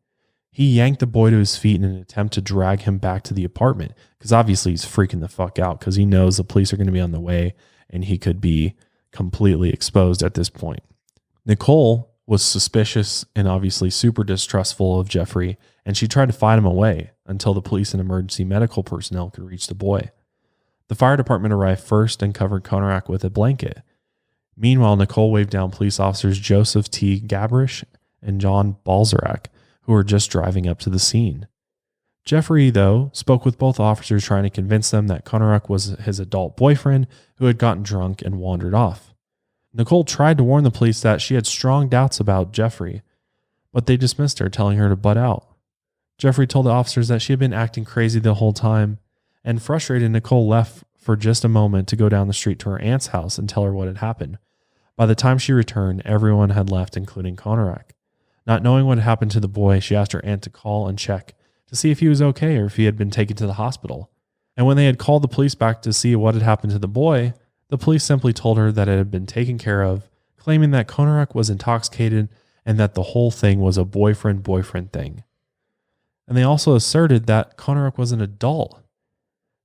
He yanked the boy to his feet in an attempt to drag him back to the apartment because obviously he's freaking the fuck out because he knows the police are going to be on the way and he could be completely exposed at this point. Nicole was suspicious and obviously super distrustful of Jeffrey, and she tried to fight him away until the police and emergency medical personnel could reach the boy. The fire department arrived first and covered Konarak with a blanket. Meanwhile, Nicole waved down police officers Joseph T. Gabrish and John Balzarak, who were just driving up to the scene. Jeffrey, though, spoke with both officers trying to convince them that Konarak was his adult boyfriend who had gotten drunk and wandered off. Nicole tried to warn the police that she had strong doubts about Jeffrey, but they dismissed her, telling her to butt out. Jeffrey told the officers that she had been acting crazy the whole time, and frustrated, Nicole left for just a moment to go down the street to her aunt's house and tell her what had happened. By the time she returned, everyone had left, including Konarak. Not knowing what had happened to the boy, she asked her aunt to call and check to see if he was okay or if he had been taken to the hospital. And when they had called the police back to see what had happened to the boy, the police simply told her that it had been taken care of, claiming that Konarak was intoxicated and that the whole thing was a boyfriend-boyfriend thing. And they also asserted that Konarak was an adult,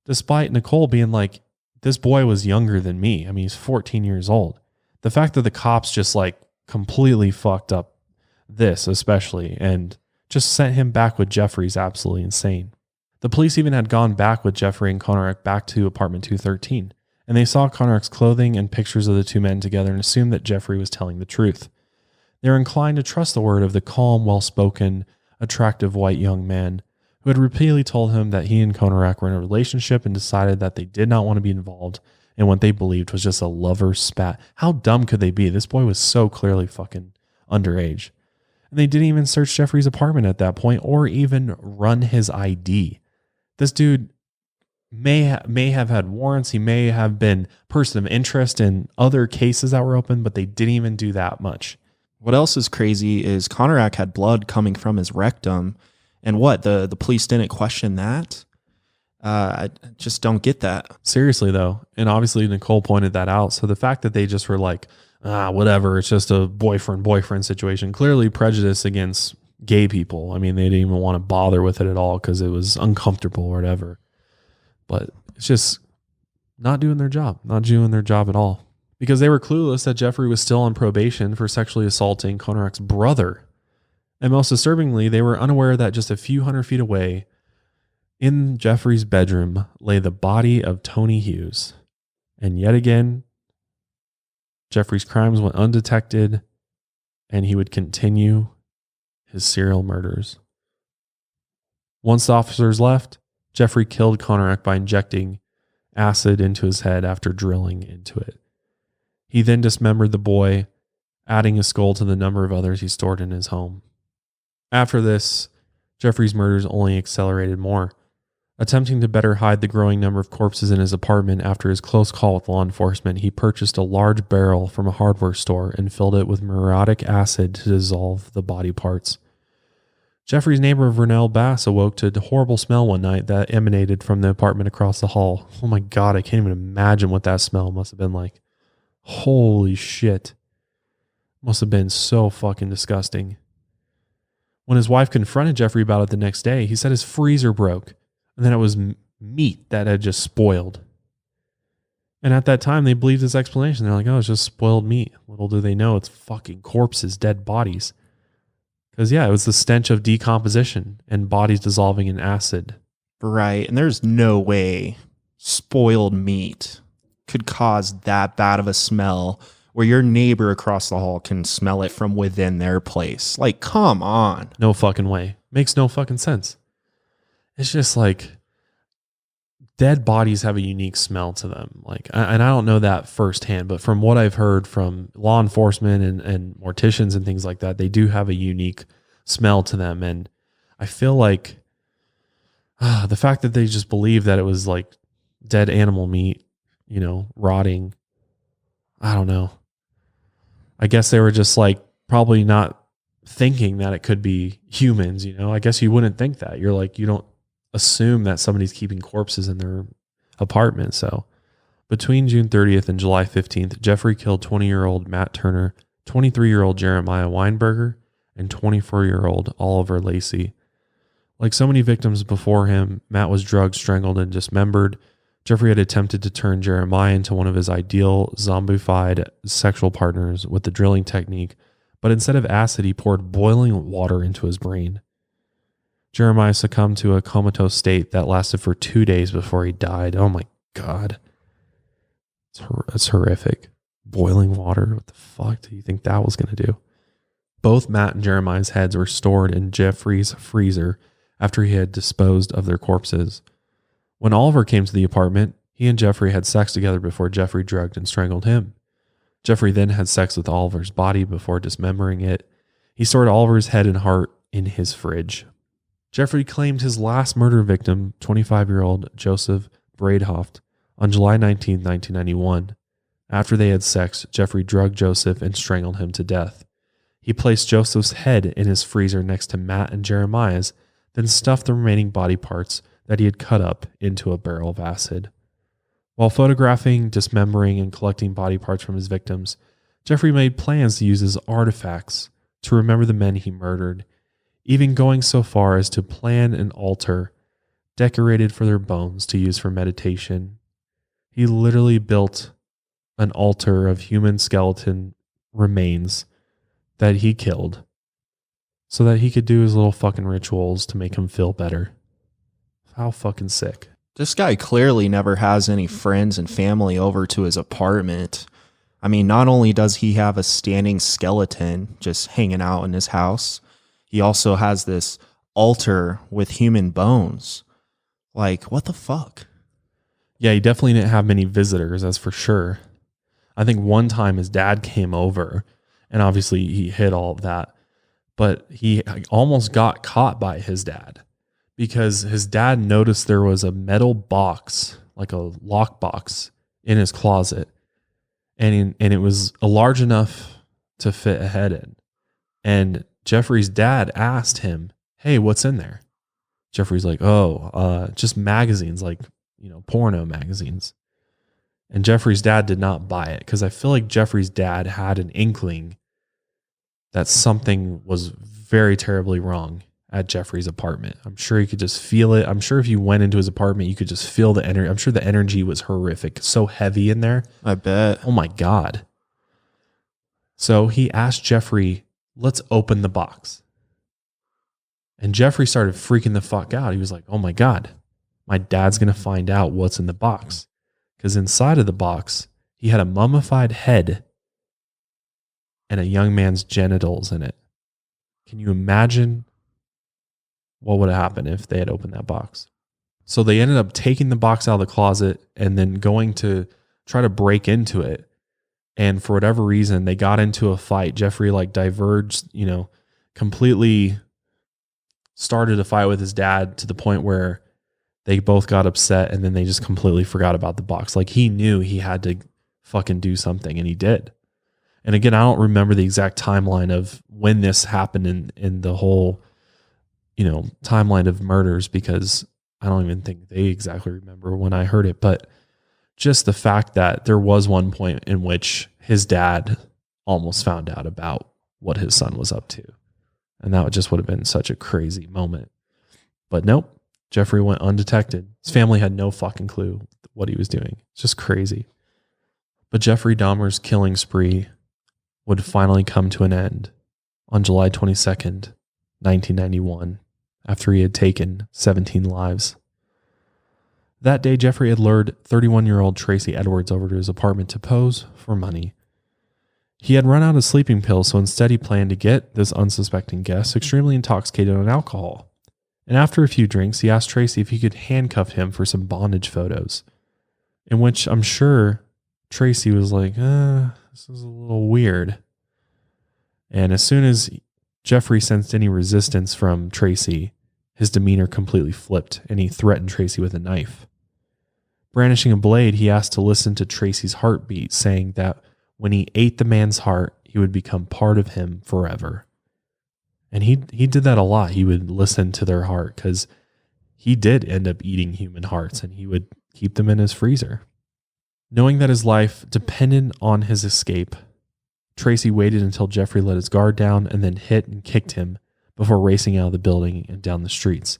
despite Nicole being like, this boy was younger than me. I mean, he's 14 years old. The fact that the cops just like completely fucked up this especially and just sent him back with Jeffrey is absolutely insane. The police even had gone back with Jeffrey and Konarak back to apartment 213, and they saw Konarak's clothing and pictures of the two men together and assumed that Jeffrey was telling the truth. They were inclined to trust the word of the calm, well-spoken, attractive white young man who had repeatedly told him that he and Konarak were in a relationship and decided that they did not want to be involved in what they believed was just a lover's spat. How dumb could they be? This boy was so clearly fucking underage. And they didn't even search Jeffrey's apartment at that point or even run his ID. This dude may have had warrants. He may have been person of interest in other cases that were open, but they didn't even do that much. What else is crazy is Konarak had blood coming from his rectum. And what? The police didn't question that? I just don't get that. Seriously, though. And obviously Nicole pointed that out. So the fact that they just were like, whatever, it's just a boyfriend situation, clearly prejudice against gay people. I mean, they didn't even want to bother with it at all because it was uncomfortable or whatever. But it's just not doing their job at all. Because they were clueless that Jeffrey was still on probation for sexually assaulting Konarak's brother. And most disturbingly, they were unaware that just a few hundred feet away in Jeffrey's bedroom lay the body of Tony Hughes. And yet again, Jeffrey's crimes went undetected and he would continue his serial murders. Once the officers left, Jeffrey killed Konarak by injecting acid into his head after drilling into it. He then dismembered the boy, adding his skull to the number of others he stored in his home. After this, Jeffrey's murders only accelerated more. Attempting to better hide the growing number of corpses in his apartment after his close call with law enforcement, he purchased a large barrel from a hardware store and filled it with muriatic acid to dissolve the body parts. Jeffrey's neighbor Vernell Bass awoke to a horrible smell one night that emanated from the apartment across the hall. Oh my God, I can't even imagine what that smell must have been like. Holy shit. Must have been so fucking disgusting. When his wife confronted Jeffrey about it the next day, he said his freezer broke. And then it was meat that had just spoiled. And at that time, they believed his explanation. They're like, oh, it's just spoiled meat. Little do they know it's fucking corpses, dead bodies. Because, yeah, it was the stench of decomposition and bodies dissolving in acid. Right. And there's no way spoiled meat could cause that bad of a smell where your neighbor across the hall can smell it from within their place. Like, come on. No fucking way. Makes no fucking sense. It's just like dead bodies have a unique smell to them. Like, and I don't know that firsthand, but from what I've heard from law enforcement and morticians and things like that, they do have a unique smell to them. And I feel like the fact that they just believe that it was like dead animal meat rotting. I don't know. I guess they were just like probably not thinking that it could be humans, I guess you wouldn't think that. You're like, you don't assume that somebody's keeping corpses in their apartment. So between June 30th and July 15th, Jeffrey killed 20-year-old Matt Turner, 23-year-old Jeremiah Weinberger, and 24-year-old Oliver Lacey. Like so many victims before him, Matt was drugged, strangled, and dismembered. Jeffrey had attempted to turn Jeremiah into one of his ideal zombified sexual partners with the drilling technique, but instead of acid, he poured boiling water into his brain. Jeremiah succumbed to a comatose state that lasted for 2 days before he died. Oh my God. It's horrific. Boiling water. What the fuck do you think that was going to do? Both Matt and Jeremiah's heads were stored in Jeffrey's freezer after he had disposed of their corpses. When Oliver came to the apartment, he and Jeffrey had sex together before Jeffrey drugged and strangled him. Jeffrey then had sex with Oliver's body before dismembering it. He stored Oliver's head and heart in his fridge. Jeffrey claimed his last murder victim, 25-year-old Joseph Bradehoft, on July 19, 1991. After they had sex, Jeffrey drugged Joseph and strangled him to death. He placed Joseph's head in his freezer next to Matt and Jeremiah's, then stuffed the remaining body parts that he had cut up into a barrel of acid. While photographing, dismembering, and collecting body parts from his victims, Jeffrey made plans to use his artifacts to remember the men he murdered, even going so far as to plan an altar decorated for their bones to use for meditation. He literally built an altar of human skeleton remains that he killed so that he could do his little fucking rituals to make him feel better. How fucking sick. This guy clearly never has any friends and family over to his apartment. I mean, not only does he have a standing skeleton just hanging out in his house, he also has this altar with human bones. Like, what the fuck? Yeah, he definitely didn't have many visitors, that's for sure. I think one time his dad came over, and obviously he hid all of that, but he almost got caught by his dad because his dad noticed there was a metal box, like a lock box, in his closet, and it was large enough to fit a head in. And Jeffrey's dad asked him, "Hey, what's in there?" Jeffrey's like, just magazines, like, porno magazines. And Jeffrey's dad did not buy it because I feel like Jeffrey's dad had an inkling that something was very terribly wrong at Jeffrey's apartment. I'm sure he could just feel it. I'm sure if you went into his apartment, you could just feel the energy. I'm sure the energy was horrific. So heavy in there. I bet. Oh my God. So he asked Jeffrey, "Let's open the box." And Jeffrey started freaking the fuck out. He was like, "Oh my God, my dad's going to find out what's in the box." Because inside of the box, he had a mummified head and a young man's genitals in it. Can you imagine what would have happened if they had opened that box? So they ended up taking the box out of the closet and then going to try to break into it. And for whatever reason, they got into a fight. Jeffrey diverged, completely started a fight with his dad to the point where they both got upset and then they just completely forgot about the box. Like he knew he had to fucking do something and he did. And again, I don't remember the exact timeline of when this happened in the whole, timeline of murders because I don't even think they exactly remember when I heard it. But just the fact that there was one point in which his dad almost found out about what his son was up to. And that just would have been such a crazy moment. But nope. Jeffrey went undetected. His family had no fucking clue what he was doing. It's just crazy. But Jeffrey Dahmer's killing spree would finally come to an end on July 22nd, 1991, after he had taken 17 lives. That day, Jeffrey had lured 31-year-old Tracy Edwards over to his apartment to pose for money. He had run out of sleeping pills, so instead he planned to get this unsuspecting guest extremely intoxicated on alcohol. And after a few drinks, he asked Tracy if he could handcuff him for some bondage photos, in which I'm sure Tracy was like, this is a little weird. And as soon as Jeffrey sensed any resistance from Tracy, his demeanor completely flipped and he threatened Tracy with a knife. Brandishing a blade, he asked to listen to Tracy's heartbeat, saying that when he ate the man's heart, he would become part of him forever. And he did that a lot. He would listen to their heart because he did end up eating human hearts, and he would keep them in his freezer. Knowing that his life depended on his escape, Tracy waited until Jeffrey let his guard down and then hit and kicked him before racing out of the building and down the streets.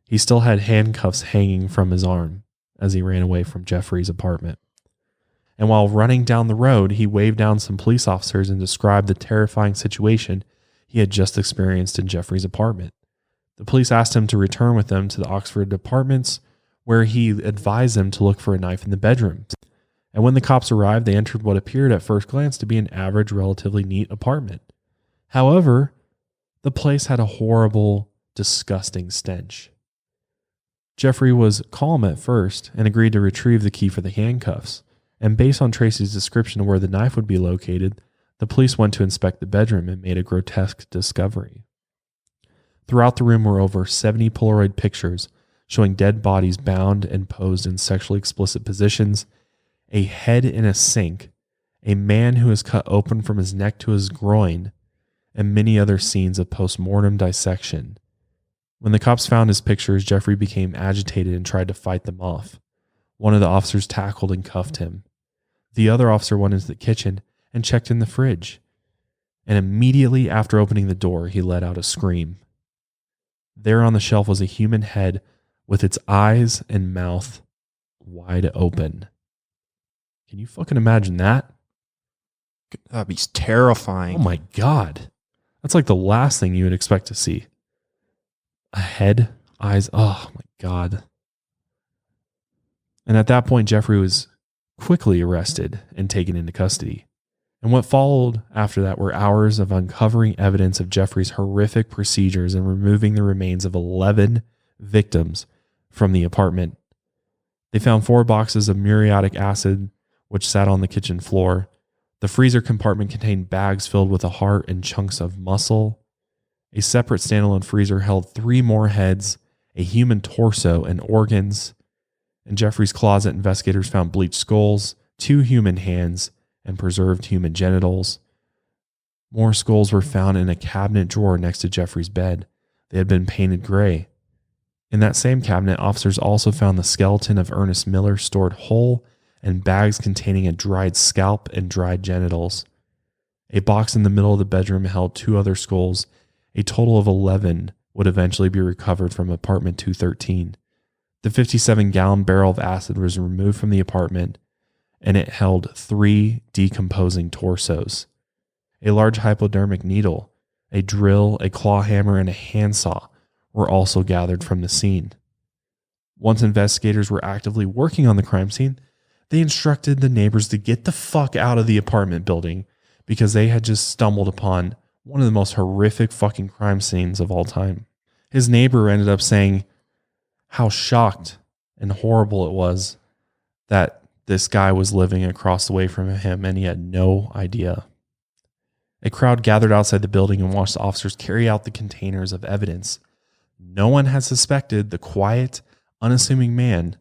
He still had handcuffs hanging from his arm as he ran away from Jeffrey's apartment. And while running down the road, he waved down some police officers and described the terrifying situation he had just experienced in Jeffrey's apartment. The police asked him to return with them to the Oxford Apartments, where he advised them to look for a knife in the bedroom. And when the cops arrived, they entered what appeared at first glance to be an average, relatively neat apartment. However, the place had a horrible, disgusting stench. Jeffrey was calm at first and agreed to retrieve the key for the handcuffs. And based on Tracy's description of where the knife would be located, the police went to inspect the bedroom and made a grotesque discovery. Throughout the room were over 70 Polaroid pictures showing dead bodies bound and posed in sexually explicit positions, a head in a sink, a man who was cut open from his neck to his groin, and many other scenes of post-mortem dissection. When the cops found his pictures, Jeffrey became agitated and tried to fight them off. One of the officers tackled and cuffed him. The other officer went into the kitchen and checked in the fridge. And immediately after opening the door, he let out a scream. There on the shelf was a human head with its eyes and mouth wide open. Can you fucking imagine that? That'd be terrifying. Oh my God. That's like the last thing you would expect to see. A head, eyes, oh my God. And at that point, Jeffrey was quickly arrested and taken into custody. And what followed after that were hours of uncovering evidence of Jeffrey's horrific procedures and removing the remains of 11 victims from the apartment. They found 4 boxes of muriatic acid, which sat on the kitchen floor. The freezer compartment contained bags filled with a heart and chunks of muscle. A separate standalone freezer held 3 more heads, a human torso, and organs. In Jeffrey's closet, investigators found bleached skulls, 2 human hands, and preserved human genitals. More skulls were found in a cabinet drawer next to Jeffrey's bed. They had been painted gray. In that same cabinet, officers also found the skeleton of Ernest Miller stored whole and bags containing a dried scalp and dried genitals. A box in the middle of the bedroom held 2 other skulls. A total of 11 would eventually be recovered from apartment 213. The 57-gallon barrel of acid was removed from the apartment, and it held 3 decomposing torsos. A large hypodermic needle, a drill, a claw hammer, and a handsaw were also gathered from the scene. Once investigators were actively working on the crime scene, they instructed the neighbors to get the fuck out of the apartment building because they had just stumbled upon one of the most horrific fucking crime scenes of all time. His neighbor ended up saying how shocked and horrible it was that this guy was living across the way from him and he had no idea. A crowd gathered outside the building and watched the officers carry out the containers of evidence. No one had suspected the quiet, unassuming man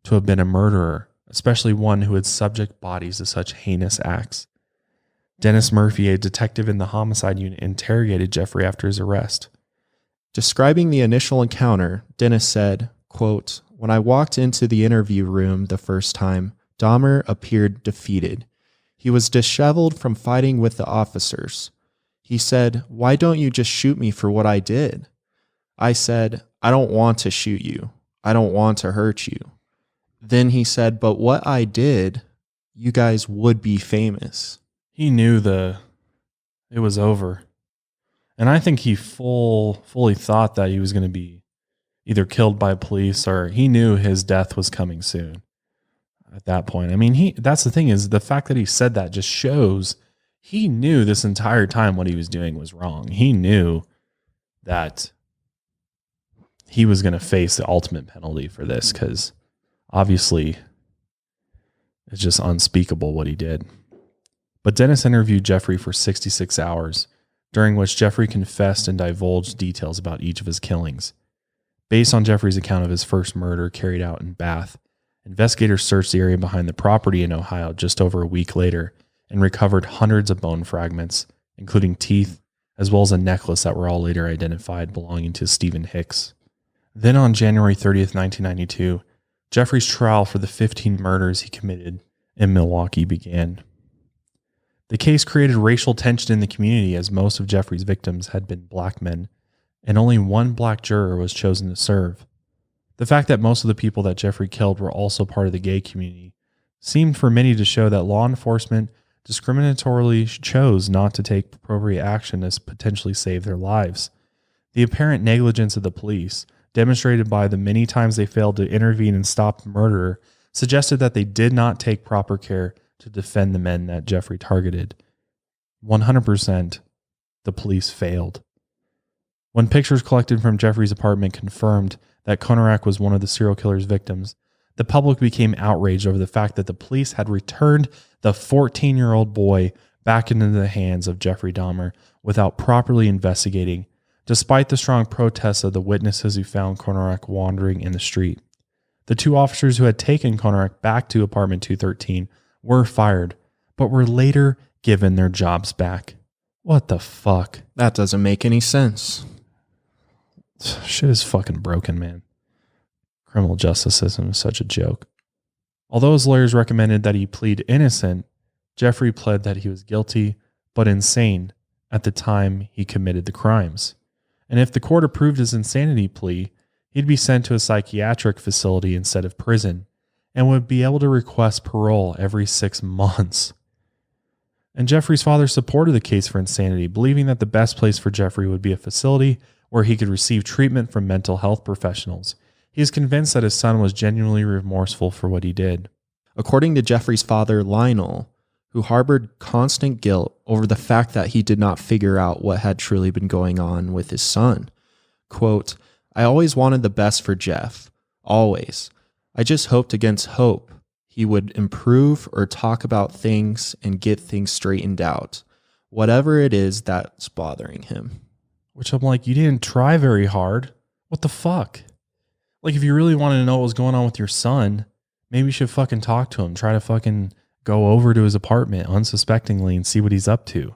to have been a murderer, especially one who would subject bodies to such heinous acts. Dennis Murphy, a detective in the homicide unit, interrogated Jeffrey after his arrest. Describing the initial encounter, Dennis said, quote, "When I walked into the interview room the first time, Dahmer appeared defeated. He was disheveled from fighting with the officers. He said, 'Why don't you just shoot me for what I did?' I said, 'I don't want to shoot you. I don't want to hurt you.' Then he said, 'But what I did, you guys would be famous.'" He knew it was over. And I think he fully thought that he was going to be either killed by police or he knew his death was coming soon at that point. I mean, that's the thing is the fact that he said that just shows he knew this entire time what he was doing was wrong. He knew that he was going to face the ultimate penalty for this because obviously it's just unspeakable what he did. But Dennis interviewed Jeffrey for 66 hours, during which Jeffrey confessed and divulged details about each of his killings. Based on Jeffrey's account of his first murder carried out in Bath, Investigators searched the area behind the property in Ohio just over a week later and recovered hundreds of bone fragments, including teeth, as well as a necklace that were all later identified belonging to Stephen Hicks. Then on January 30th, 1992, Jeffrey's trial for the 15 murders he committed in Milwaukee began. The case created racial tension in the community as most of Jeffrey's victims had been black men, and only one black juror was chosen to serve. The fact that most of the people that Jeffrey killed were also part of the gay community seemed for many to show that law enforcement discriminatorily chose not to take appropriate action to potentially save their lives. The apparent negligence of the police, demonstrated by the many times they failed to intervene and stop the murderer, suggested that they did not take proper care to defend the men that Jeffrey targeted. 100% the police failed. When pictures collected from Jeffrey's apartment confirmed that Konarak was one of the serial killer's victims, the public became outraged over the fact that the police had returned the 14-year-old boy back into the hands of Jeffrey Dahmer without properly investigating, despite the strong protests of the witnesses who found Konarak wandering in the street. The two officers who had taken Konarak back to apartment 213 were fired, but were later given their jobs back. What the fuck? That doesn't make any sense. Shit is fucking broken, man. Criminal justice system is such a joke. Although his lawyers recommended that he plead innocent, Jeffrey pled that he was guilty but insane at the time he committed the crimes. And if the court approved his insanity plea, he'd be sent to a psychiatric facility instead of prison and would be able to request parole every 6 months. And Jeffrey's father supported the case for insanity, believing that the best place for Jeffrey would be a facility where he could receive treatment from mental health professionals. He is convinced that his son was genuinely remorseful for what he did. According to Jeffrey's father, Lionel, who harbored constant guilt over the fact that he did not figure out what had truly been going on with his son, quote, "I always wanted the best for Jeff. Always. I just hoped against hope he would improve or talk about things and get things straightened out, whatever it is that's bothering him." Which I'm like, you didn't try very hard. What the fuck? Like, if you really wanted to know what was going on with your son, maybe you should fucking talk to him. Try to fucking go over to his apartment unsuspectingly and see what he's up to.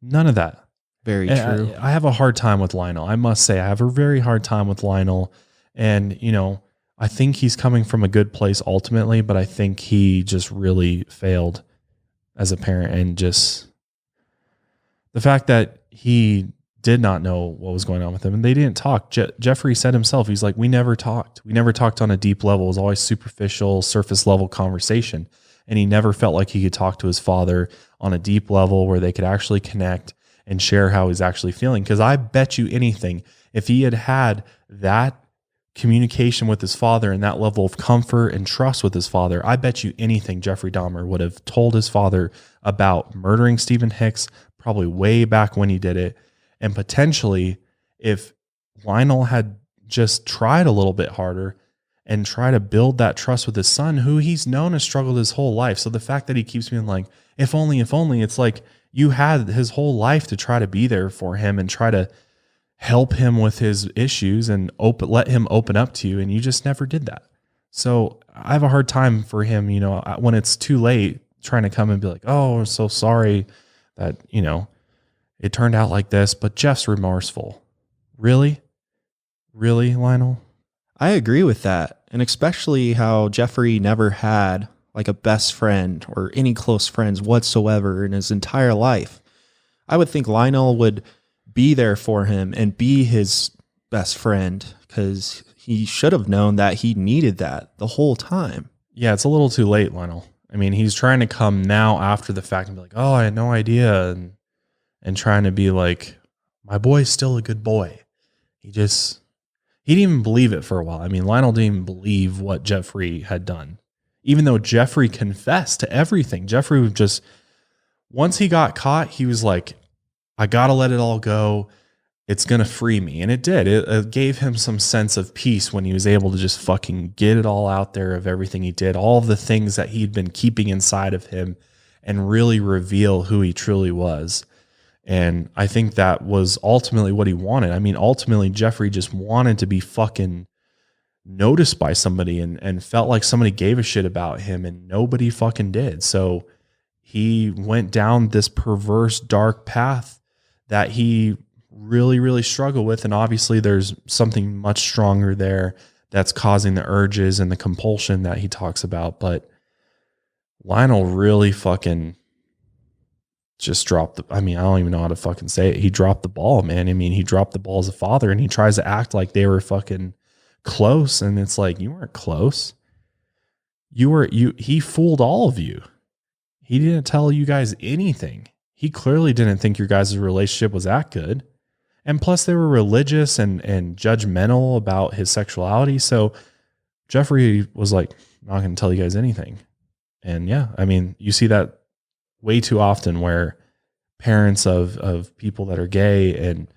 None of that. Very true. I have a hard time with Lionel. I must say, I have a very hard time with Lionel. And, you know, I think he's coming from a good place ultimately, but I think he just really failed as a parent. And just the fact that he did not know what was going on with him and they didn't talk. Jeffrey said himself, he's like, we never talked. We never talked on a deep level. It was always superficial, surface level conversation. And he never felt like he could talk to his father on a deep level where they could actually connect and share how he's actually feeling. Because I bet you anything, if he had had that communication with his father and that level of comfort and trust with his father, I bet you anything Jeffrey Dahmer would have told his father about murdering Stephen Hicks probably way back when he did it. And potentially, if Lionel had just tried a little bit harder and try to build that trust with his son, who he's known has struggled his whole life. So the fact that he keeps being like, if only, it's like you had his whole life to try to be there for him and try to help him with his issues and let him open up to you. And you just never did that. So I have a hard time for him, you know, when it's too late, trying to come and be like, oh, I'm so sorry that, you know, it turned out like this, but Jeff's remorseful. Really? Really, Lionel? I agree with that. And especially how Jeffrey never had like a best friend or any close friends whatsoever in his entire life. I would think Lionel would be there for him and be his best friend because he should have known that he needed that the whole time. Yeah, it's a little too late, Lionel. I mean, he's trying to come now after the fact and be like, oh, I had no idea. And trying to be like, my boy's still a good boy. He didn't even believe it for a while. I mean, Lionel didn't even believe what Jeffrey had done. Even though Jeffrey confessed to everything. Jeffrey was just, once he got caught, he was like, I got to let it all go. It's going to free me. And it did. It gave him some sense of peace when he was able to just fucking get it all out there of everything he did, all of the things that he'd been keeping inside of him and really reveal who he truly was. And I think that was ultimately what he wanted. I mean, ultimately, Jeffrey just wanted to be fucking noticed by somebody and felt like somebody gave a shit about him, and nobody fucking did. So he went down this perverse, dark path that he really, really struggled with. And obviously there's something much stronger there that's causing the urges and the compulsion that he talks about. But Lionel really fucking just dropped I don't even know how to fucking say it. He dropped the ball, man. I mean, he dropped the ball as a father, and he tries to act like they were fucking close. And it's like, you weren't close. He fooled all of you. He didn't tell you guys anything. He clearly didn't think your guys' relationship was that good. And plus they were religious and judgmental about his sexuality. So Jeffrey was like, I'm not going to tell you guys anything. And yeah, I mean, you see that way too often where parents of people that are gay and,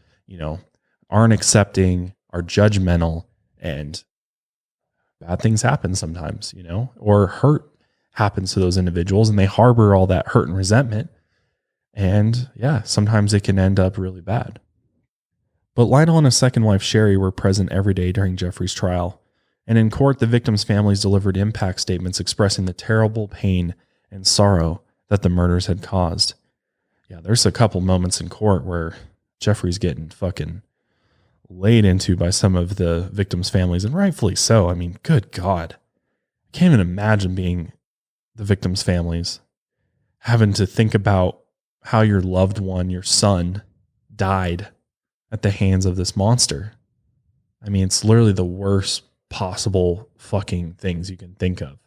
aren't accepting, are judgmental, and bad things happen sometimes, or hurt happens to those individuals, and they harbor all that hurt and resentment. And yeah, sometimes it can end up really bad. But Lionel and his second wife, Sherry, were present every day during Jeffrey's trial. And in court, the victims' families delivered impact statements expressing the terrible pain and sorrow that the murders had caused. Yeah, there's a couple moments in court where Jeffrey's getting fucking laid into by some of the victims' families, and rightfully so. I mean, good God. I can't even imagine being the victims' families, having to think about how your loved one, your son, died at the hands of this monster. I mean, it's literally the worst possible fucking things you can think of.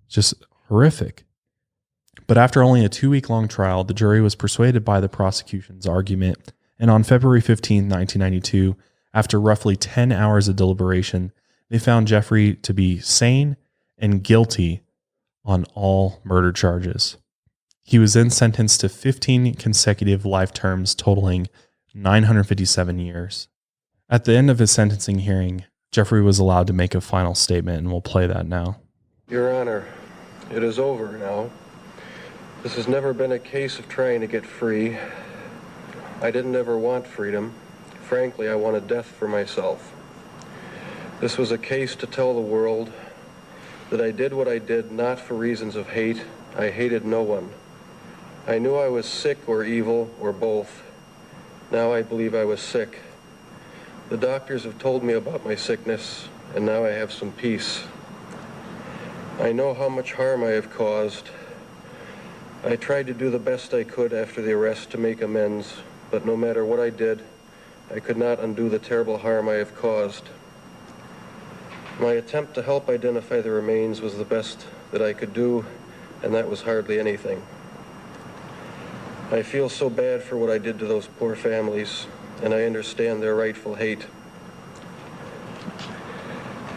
Just horrific. But after only a 2-week-long trial, the jury was persuaded by the prosecution's argument, and on February 15, 1992, after roughly 10 hours of deliberation, they found Jeffrey to be sane and guilty on all murder charges. He was then sentenced to 15 consecutive life terms totaling 957 years. At the end of his sentencing hearing, Jeffrey was allowed to make a final statement, and we'll play that now. Your Honor, it is over now. This has never been a case of trying to get free. I didn't ever want freedom. Frankly, I wanted death for myself. This was a case to tell the world that I did what I did not for reasons of hate. I hated no one. I knew I was sick or evil or both. Now I believe I was sick. The doctors have told me about my sickness, and now I have some peace. I know how much harm I have caused. I tried to do the best I could after the arrest to make amends, but no matter what I did, I could not undo the terrible harm I have caused. My attempt to help identify the remains was the best that I could do, and that was hardly anything. I feel so bad for what I did to those poor families, and I understand their rightful hate.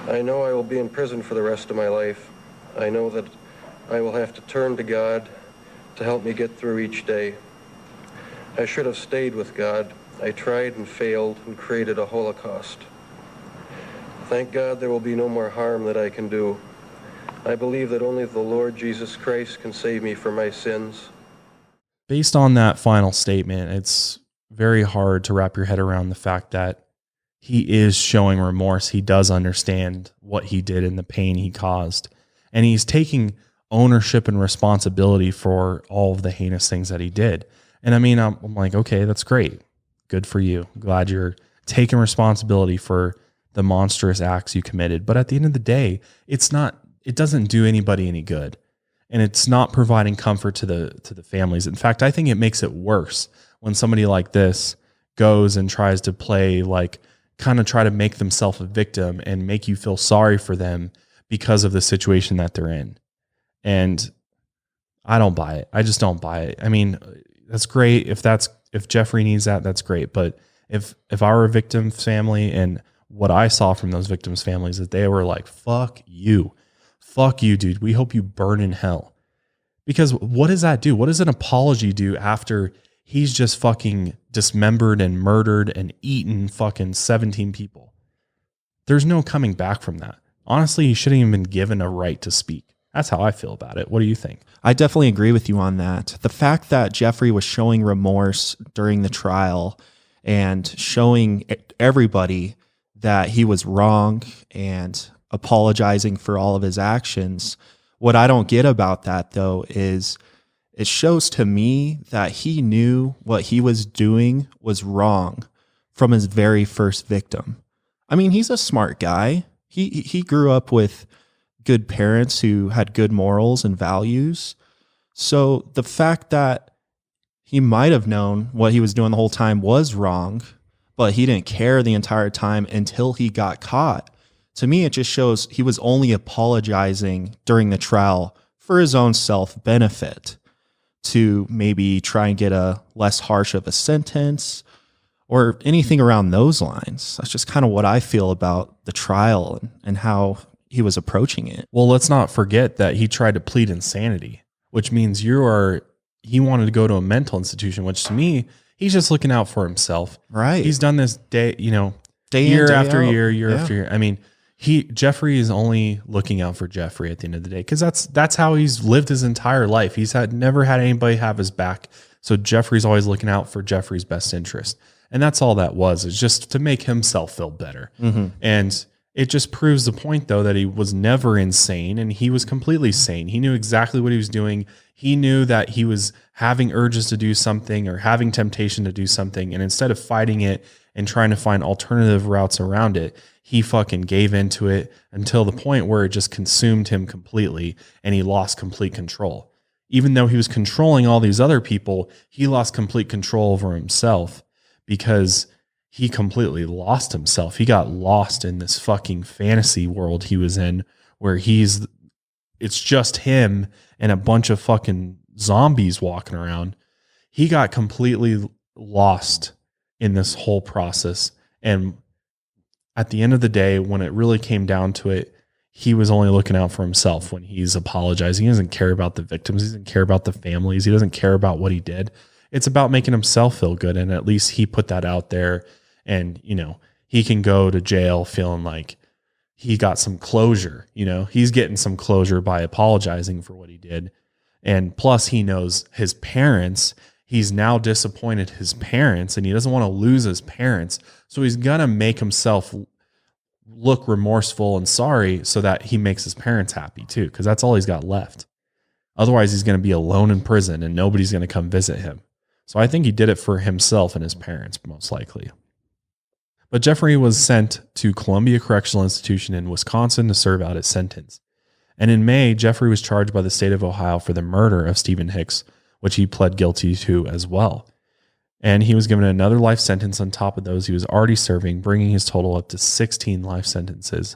I know I will be in prison for the rest of my life. I know that I will have to turn to God to help me get through each day. I should have stayed with God. I tried and failed and created a holocaust. Thank God there will be no more harm that I can do. I believe that only the Lord Jesus Christ can save me from my sins. Based on that final statement, it's very hard to wrap your head around the fact that he is showing remorse. He does understand what he did and the pain he caused. And he's taking ownership and responsibility for all of the heinous things that he did. And I mean, I'm like, okay, that's great. Good for you. I'm glad you're taking responsibility for the monstrous acts you committed. But at the end of the day, it doesn't do anybody any good. And it's not providing comfort to the families. In fact, I think it makes it worse when somebody like this goes and tries to play try to make themselves a victim and make you feel sorry for them because of the situation that they're in. And I don't buy it. I just don't buy it. I mean, that's great. If Jeffrey needs that, that's great. But if I were a victim's family, and what I saw from those victims' families is they were like, fuck you, dude. We hope you burn in hell. Because what does that do? What does an apology do after he's just fucking dismembered and murdered and eaten fucking 17 people? There's no coming back from that. Honestly, he shouldn't even been given a right to speak. That's how I feel about it. What do you think? I definitely agree with you on that. The fact that Jeffrey was showing remorse during the trial and showing everybody that he was wrong and apologizing for all of his actions. What I don't get about that, though, is it shows to me that he knew what he was doing was wrong from his very first victim. I mean, he's a smart guy. He grew up with good parents who had good morals and values. So the fact that he might have known what he was doing the whole time was wrong, but he didn't care the entire time until he got caught. To me, it just shows he was only apologizing during the trial for his own self-benefit, to maybe try and get a less harsh of a sentence or anything around those lines. That's just kind of what I feel about the trial and how he was approaching it. Well, let's not forget that he tried to plead insanity, which means he wanted to go to a mental institution, which to me, he's just looking out for himself. Right. He's done this day Year after year after year. I mean, Jeffrey is only looking out for Jeffrey at the end of the day, because that's how he's lived his entire life. He's never had anybody have his back. So Jeffrey's always looking out for Jeffrey's best interest. And that's all that was, is just to make himself feel better. Mm-hmm. And it just proves the point, though, that he was never insane, and he was completely sane. He knew exactly what he was doing. He knew that he was having urges to do something or having temptation to do something. And instead of fighting it and trying to find alternative routes around it, he fucking gave into it until the point where it just consumed him completely and he lost complete control. Even though he was controlling all these other people, he lost complete control over himself because he completely lost himself. He got lost in this fucking fantasy world he was in, where it's just him and a bunch of fucking zombies walking around. He got completely lost in this whole process. And at the end of the day, when it really came down to it, he was only looking out for himself when he's apologizing. He doesn't care about the victims. He doesn't care about the families. He doesn't care about what he did. It's about making himself feel good. And at least he put that out there. And, he can go to jail feeling like he got some closure. He's getting some closure by apologizing for what he did. And plus he knows his parents. He's now disappointed his parents, and he doesn't want to lose his parents. So he's going to make himself look remorseful and sorry so that he makes his parents happy too, because that's all he's got left. Otherwise, he's going to be alone in prison and nobody's going to come visit him. So I think he did it for himself and his parents, most likely. But Jeffrey was sent to Columbia Correctional Institution in Wisconsin to serve out his sentence. And in May, Jeffrey was charged by the state of Ohio for the murder of Stephen Hicks, which he pled guilty to as well. And he was given another life sentence on top of those he was already serving, bringing his total up to 16 life sentences.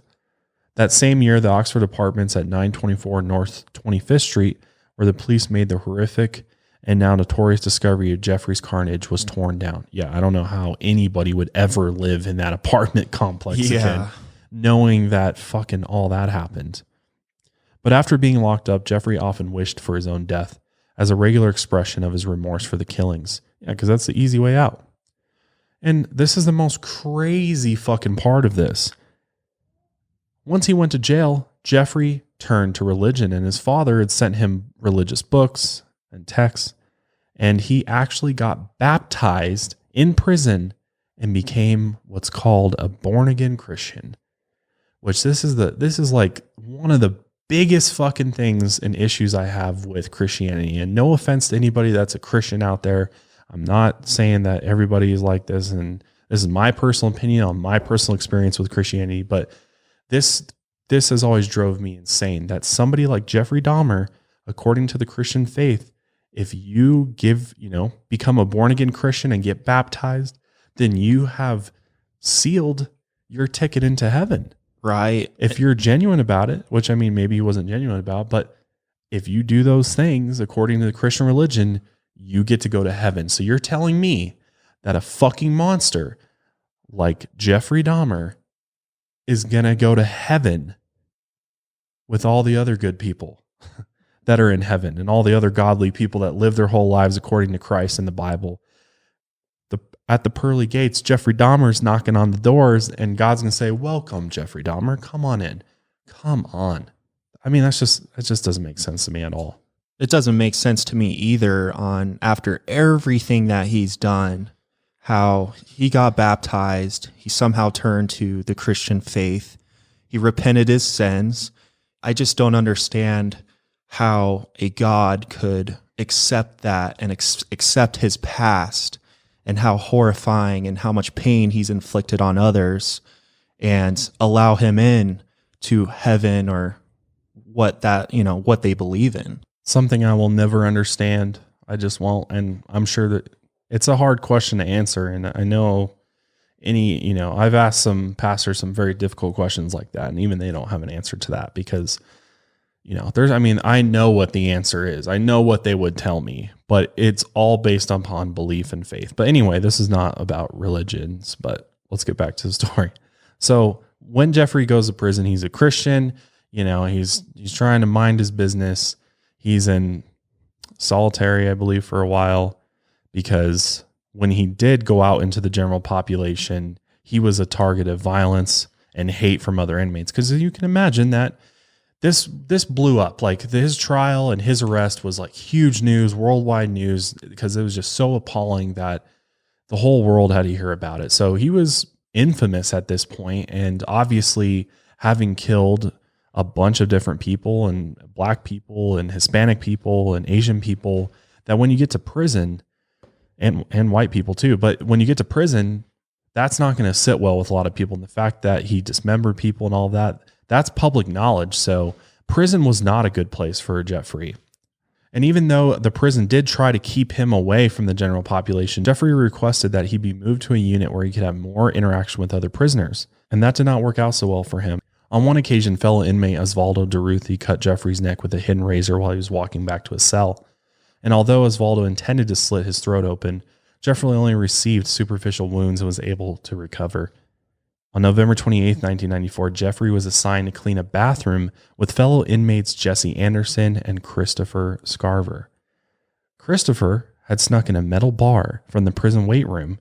That same year, the Oxford Apartments at 924 North 25th Street, where the police made the horrific and now notorious discovery of Jeffrey's carnage, was torn down. Yeah, I don't know how anybody would ever live in that apartment complex again, knowing that fucking all that happened. But after being locked up, Jeffrey often wished for his own death as a regular expression of his remorse for the killings. Yeah, because that's the easy way out. And this is the most crazy fucking part of this. Once he went to jail, Jeffrey turned to religion, and his father had sent him religious books and texts, and he actually got baptized in prison and became what's called a born-again Christian, which this is like one of the biggest fucking things and issues I have with Christianity. And no offense to anybody that's a Christian out there. I'm not saying that everybody is like this, and this is my personal opinion on my personal experience with Christianity, but this has always drove me insane that somebody like Jeffrey Dahmer, according to the Christian faith, if you become a born-again Christian and get baptized, then you have sealed your ticket into heaven. Right. If you're genuine about it, which I mean, maybe he wasn't genuine about, but if you do those things according to the Christian religion, you get to go to heaven. So you're telling me that a fucking monster like Jeffrey Dahmer is going to go to heaven with all the other good people that are in heaven and all the other godly people that live their whole lives according to Christ and the Bible. At the pearly gates, Jeffrey Dahmer's knocking on the doors, and God's going to say, "Welcome, Jeffrey Dahmer. Come on in. Come on." I mean, it just doesn't make sense to me at all. It doesn't make sense to me either after everything that he's done how he got baptized. He somehow turned to the Christian faith. He repented his sins. I just don't understand how a God could accept that and accept his past and how horrifying and how much pain he's inflicted on others and allow him in to heaven or what they believe in. Something I will never understand. I just won't. And I'm sure that it's a hard question to answer. And I know I've asked some pastors some very difficult questions like that. And even they don't have an answer to that because, I know what the answer is. I know what they would tell me, but it's all based upon belief and faith. But anyway, this is not about religions, but let's get back to the story. So when Jeffrey goes to prison, he's a Christian, he's trying to mind his business. He's in solitary, I believe, for a while, because when he did go out into the general population, he was a target of violence and hate from other inmates. Because you can imagine that this blew up. Like his trial and his arrest was like huge news, worldwide news, because it was just so appalling that the whole world had to hear about it. So he was infamous at this point, and obviously having killed a bunch of different people, and black people and Hispanic people and Asian people, that when you get to prison, and white people too, but when you get to prison, that's not going to sit well with a lot of people. And the fact that he dismembered people and all that, that's public knowledge. So prison was not a good place for Jeffrey. And even though the prison did try to keep him away from the general population, Jeffrey requested that he be moved to a unit where he could have more interaction with other prisoners. And that did not work out so well for him. On one occasion, fellow inmate Osvaldo DeRuthi cut Jeffrey's neck with a hidden razor while he was walking back to his cell. And although Osvaldo intended to slit his throat open, Jeffrey only received superficial wounds and was able to recover. On November 28, 1994, Jeffrey was assigned to clean a bathroom with fellow inmates Jesse Anderson and Christopher Scarver. Christopher had snuck in a metal bar from the prison weight room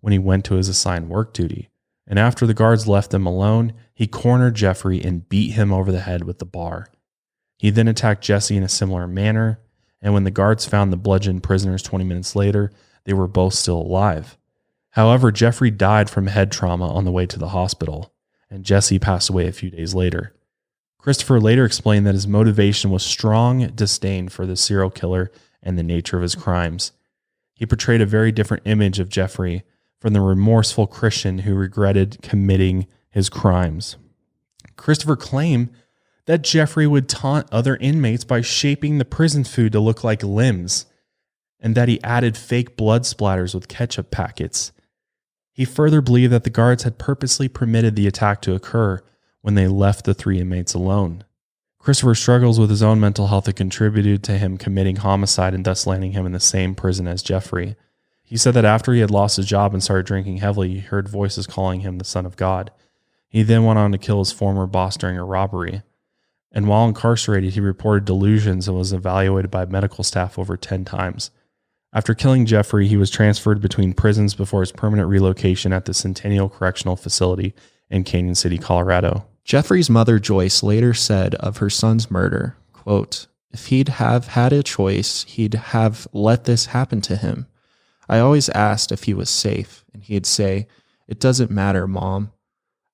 when he went to his assigned work duty. And after the guards left him alone, he cornered Jeffrey and beat him over the head with the bar. He then attacked Jesse in a similar manner, and when the guards found the bludgeoned prisoners 20 minutes later, they were both still alive. However, Jeffrey died from head trauma on the way to the hospital, and Jesse passed away a few days later. Christopher later explained that his motivation was strong disdain for the serial killer and the nature of his crimes. He portrayed a very different image of Jeffrey from the remorseful Christian who regretted committing his crimes. Christopher claimed that Jeffrey would taunt other inmates by shaping the prison food to look like limbs, and that he added fake blood splatters with ketchup packets. He further believed that the guards had purposely permitted the attack to occur when they left the three inmates alone. Christopher's struggles with his own mental health had contributed to him committing homicide and thus landing him in the same prison as Jeffrey. He said that after he had lost his job and started drinking heavily, he heard voices calling him the Son of God. He then went on to kill his former boss during a robbery. And while incarcerated, he reported delusions and was evaluated by medical staff over 10 times. After killing Jeffrey, he was transferred between prisons before his permanent relocation at the Centennial Correctional Facility in Canyon City, Colorado. Jeffrey's mother, Joyce, later said of her son's murder, quote, "If he'd have had a choice, he'd have let this happen to him. I always asked if he was safe, and he'd say, 'It doesn't matter, Mom.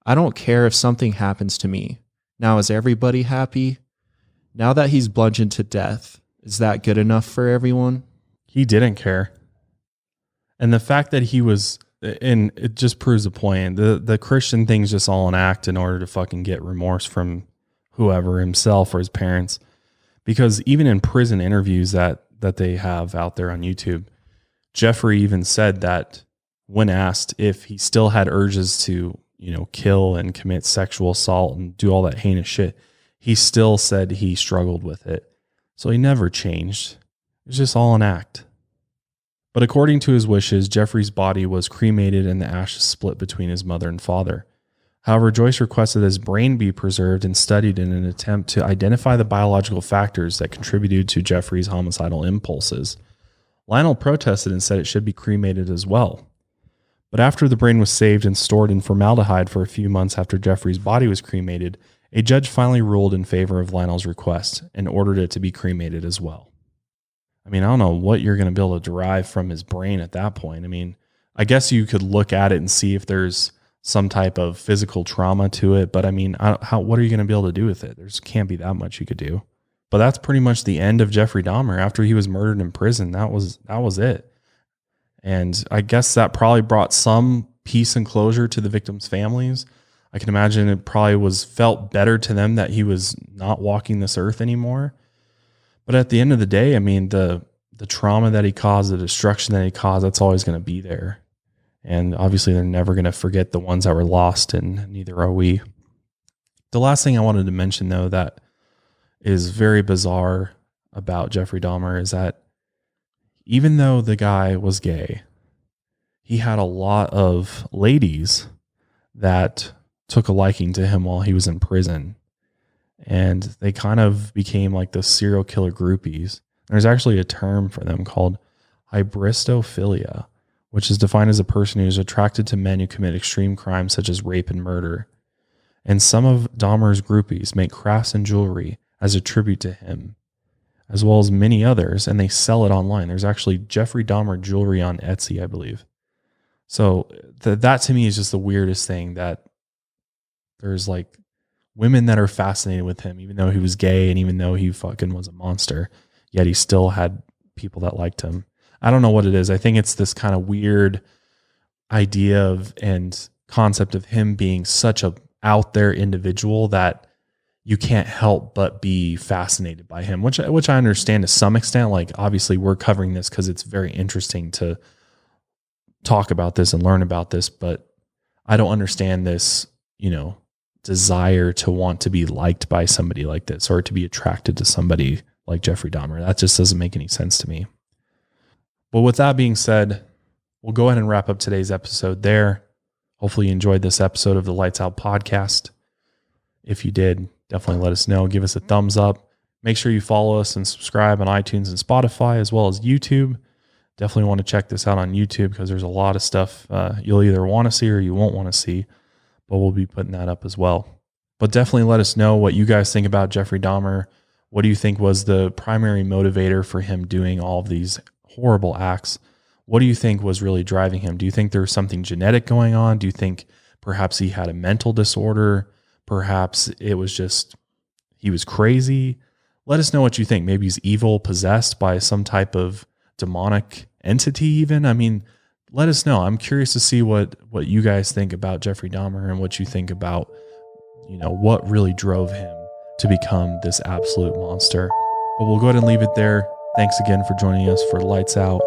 I don't care if something happens to me. Now is everybody happy? Now that he's bludgeoned to death, is that good enough for everyone?'" He didn't care. And the fact that he was, and it just proves the point, the Christian thing's just all an act in order to fucking get remorse from whoever, himself or his parents. Because even in prison interviews that they have out there on YouTube, Jeffrey even said that when asked if he still had urges to, kill and commit sexual assault and do all that heinous shit, he still said he struggled with it. So he never changed. It was just all an act. But according to his wishes, Jeffrey's body was cremated and the ashes split between his mother and father. However, Joyce requested that his brain be preserved and studied in an attempt to identify the biological factors that contributed to Jeffrey's homicidal impulses. Lionel protested and said it should be cremated as well. But after the brain was saved and stored in formaldehyde for a few months after Jeffrey's body was cremated, a judge finally ruled in favor of Lionel's request and ordered it to be cremated as well. I mean, I don't know what you're going to be able to derive from his brain at that point. I mean, I guess you could look at it and see if there's some type of physical trauma to it. But I mean, what are you going to be able to do with it? There's can't be that much you could do. But that's pretty much the end of Jeffrey Dahmer. After he was murdered in prison, that was it. And I guess that probably brought some peace and closure to the victims' families. I can imagine it probably felt better to them that he was not walking this earth anymore. But at the end of the day, I mean, the trauma that he caused, the destruction that he caused, that's always going to be there. And obviously they're never going to forget the ones that were lost, and neither are we. The last thing I wanted to mention, though, that is very bizarre about Jeffrey Dahmer is that even though the guy was gay, he had a lot of ladies that took a liking to him while he was in prison. And they kind of became like the serial killer groupies. There's actually a term for them called hybristophilia, which is defined as a person who is attracted to men who commit extreme crimes such as rape and murder. And some of Dahmer's groupies make crafts and jewelry as a tribute to him, as well as many others, and they sell it online. There's actually Jeffrey Dahmer jewelry on Etsy, I believe. So that to me is just the weirdest thing, that there's like women that are fascinated with him, even though he was gay and even though he fucking was a monster, yet he still had people that liked him. I don't know what it is. I think it's this kind of weird idea of and concept of him being such a out there individual that you can't help but be fascinated by him, which I understand to some extent. Like, obviously we're covering this because it's very interesting to talk about this and learn about this, but I don't understand this, desire to want to be liked by somebody like this or to be attracted to somebody like Jeffrey Dahmer. That just doesn't make any sense to me. But with that being said, we'll go ahead and wrap up today's episode there. Hopefully you enjoyed this episode of the Lights Out podcast. If you did, definitely let us know. Give us a thumbs up. Make sure you follow us and subscribe on iTunes and Spotify, as well as YouTube. Definitely want to check this out on YouTube because there's a lot of stuff you'll either want to see or you won't want to see, but we'll be putting that up as well. But definitely let us know what you guys think about Jeffrey Dahmer. What do you think was the primary motivator for him doing all of these horrible acts? What do you think was really driving him? Do you think there's something genetic going on? Do you think perhaps he had a mental disorder? Perhaps it was just he was crazy? Let us know what you think. Maybe he's evil, possessed by some type of demonic entity even. I mean, let us know. I'm curious to see what you guys think about Jeffrey Dahmer and what you think about, what really drove him to become this absolute monster. But we'll go ahead and leave it there. Thanks again for joining us for Lights Out.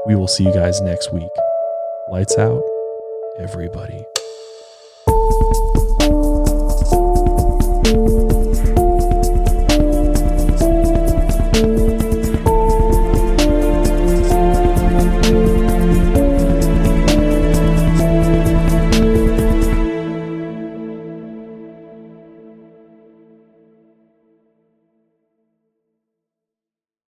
We will see you guys next week. Lights out, everybody.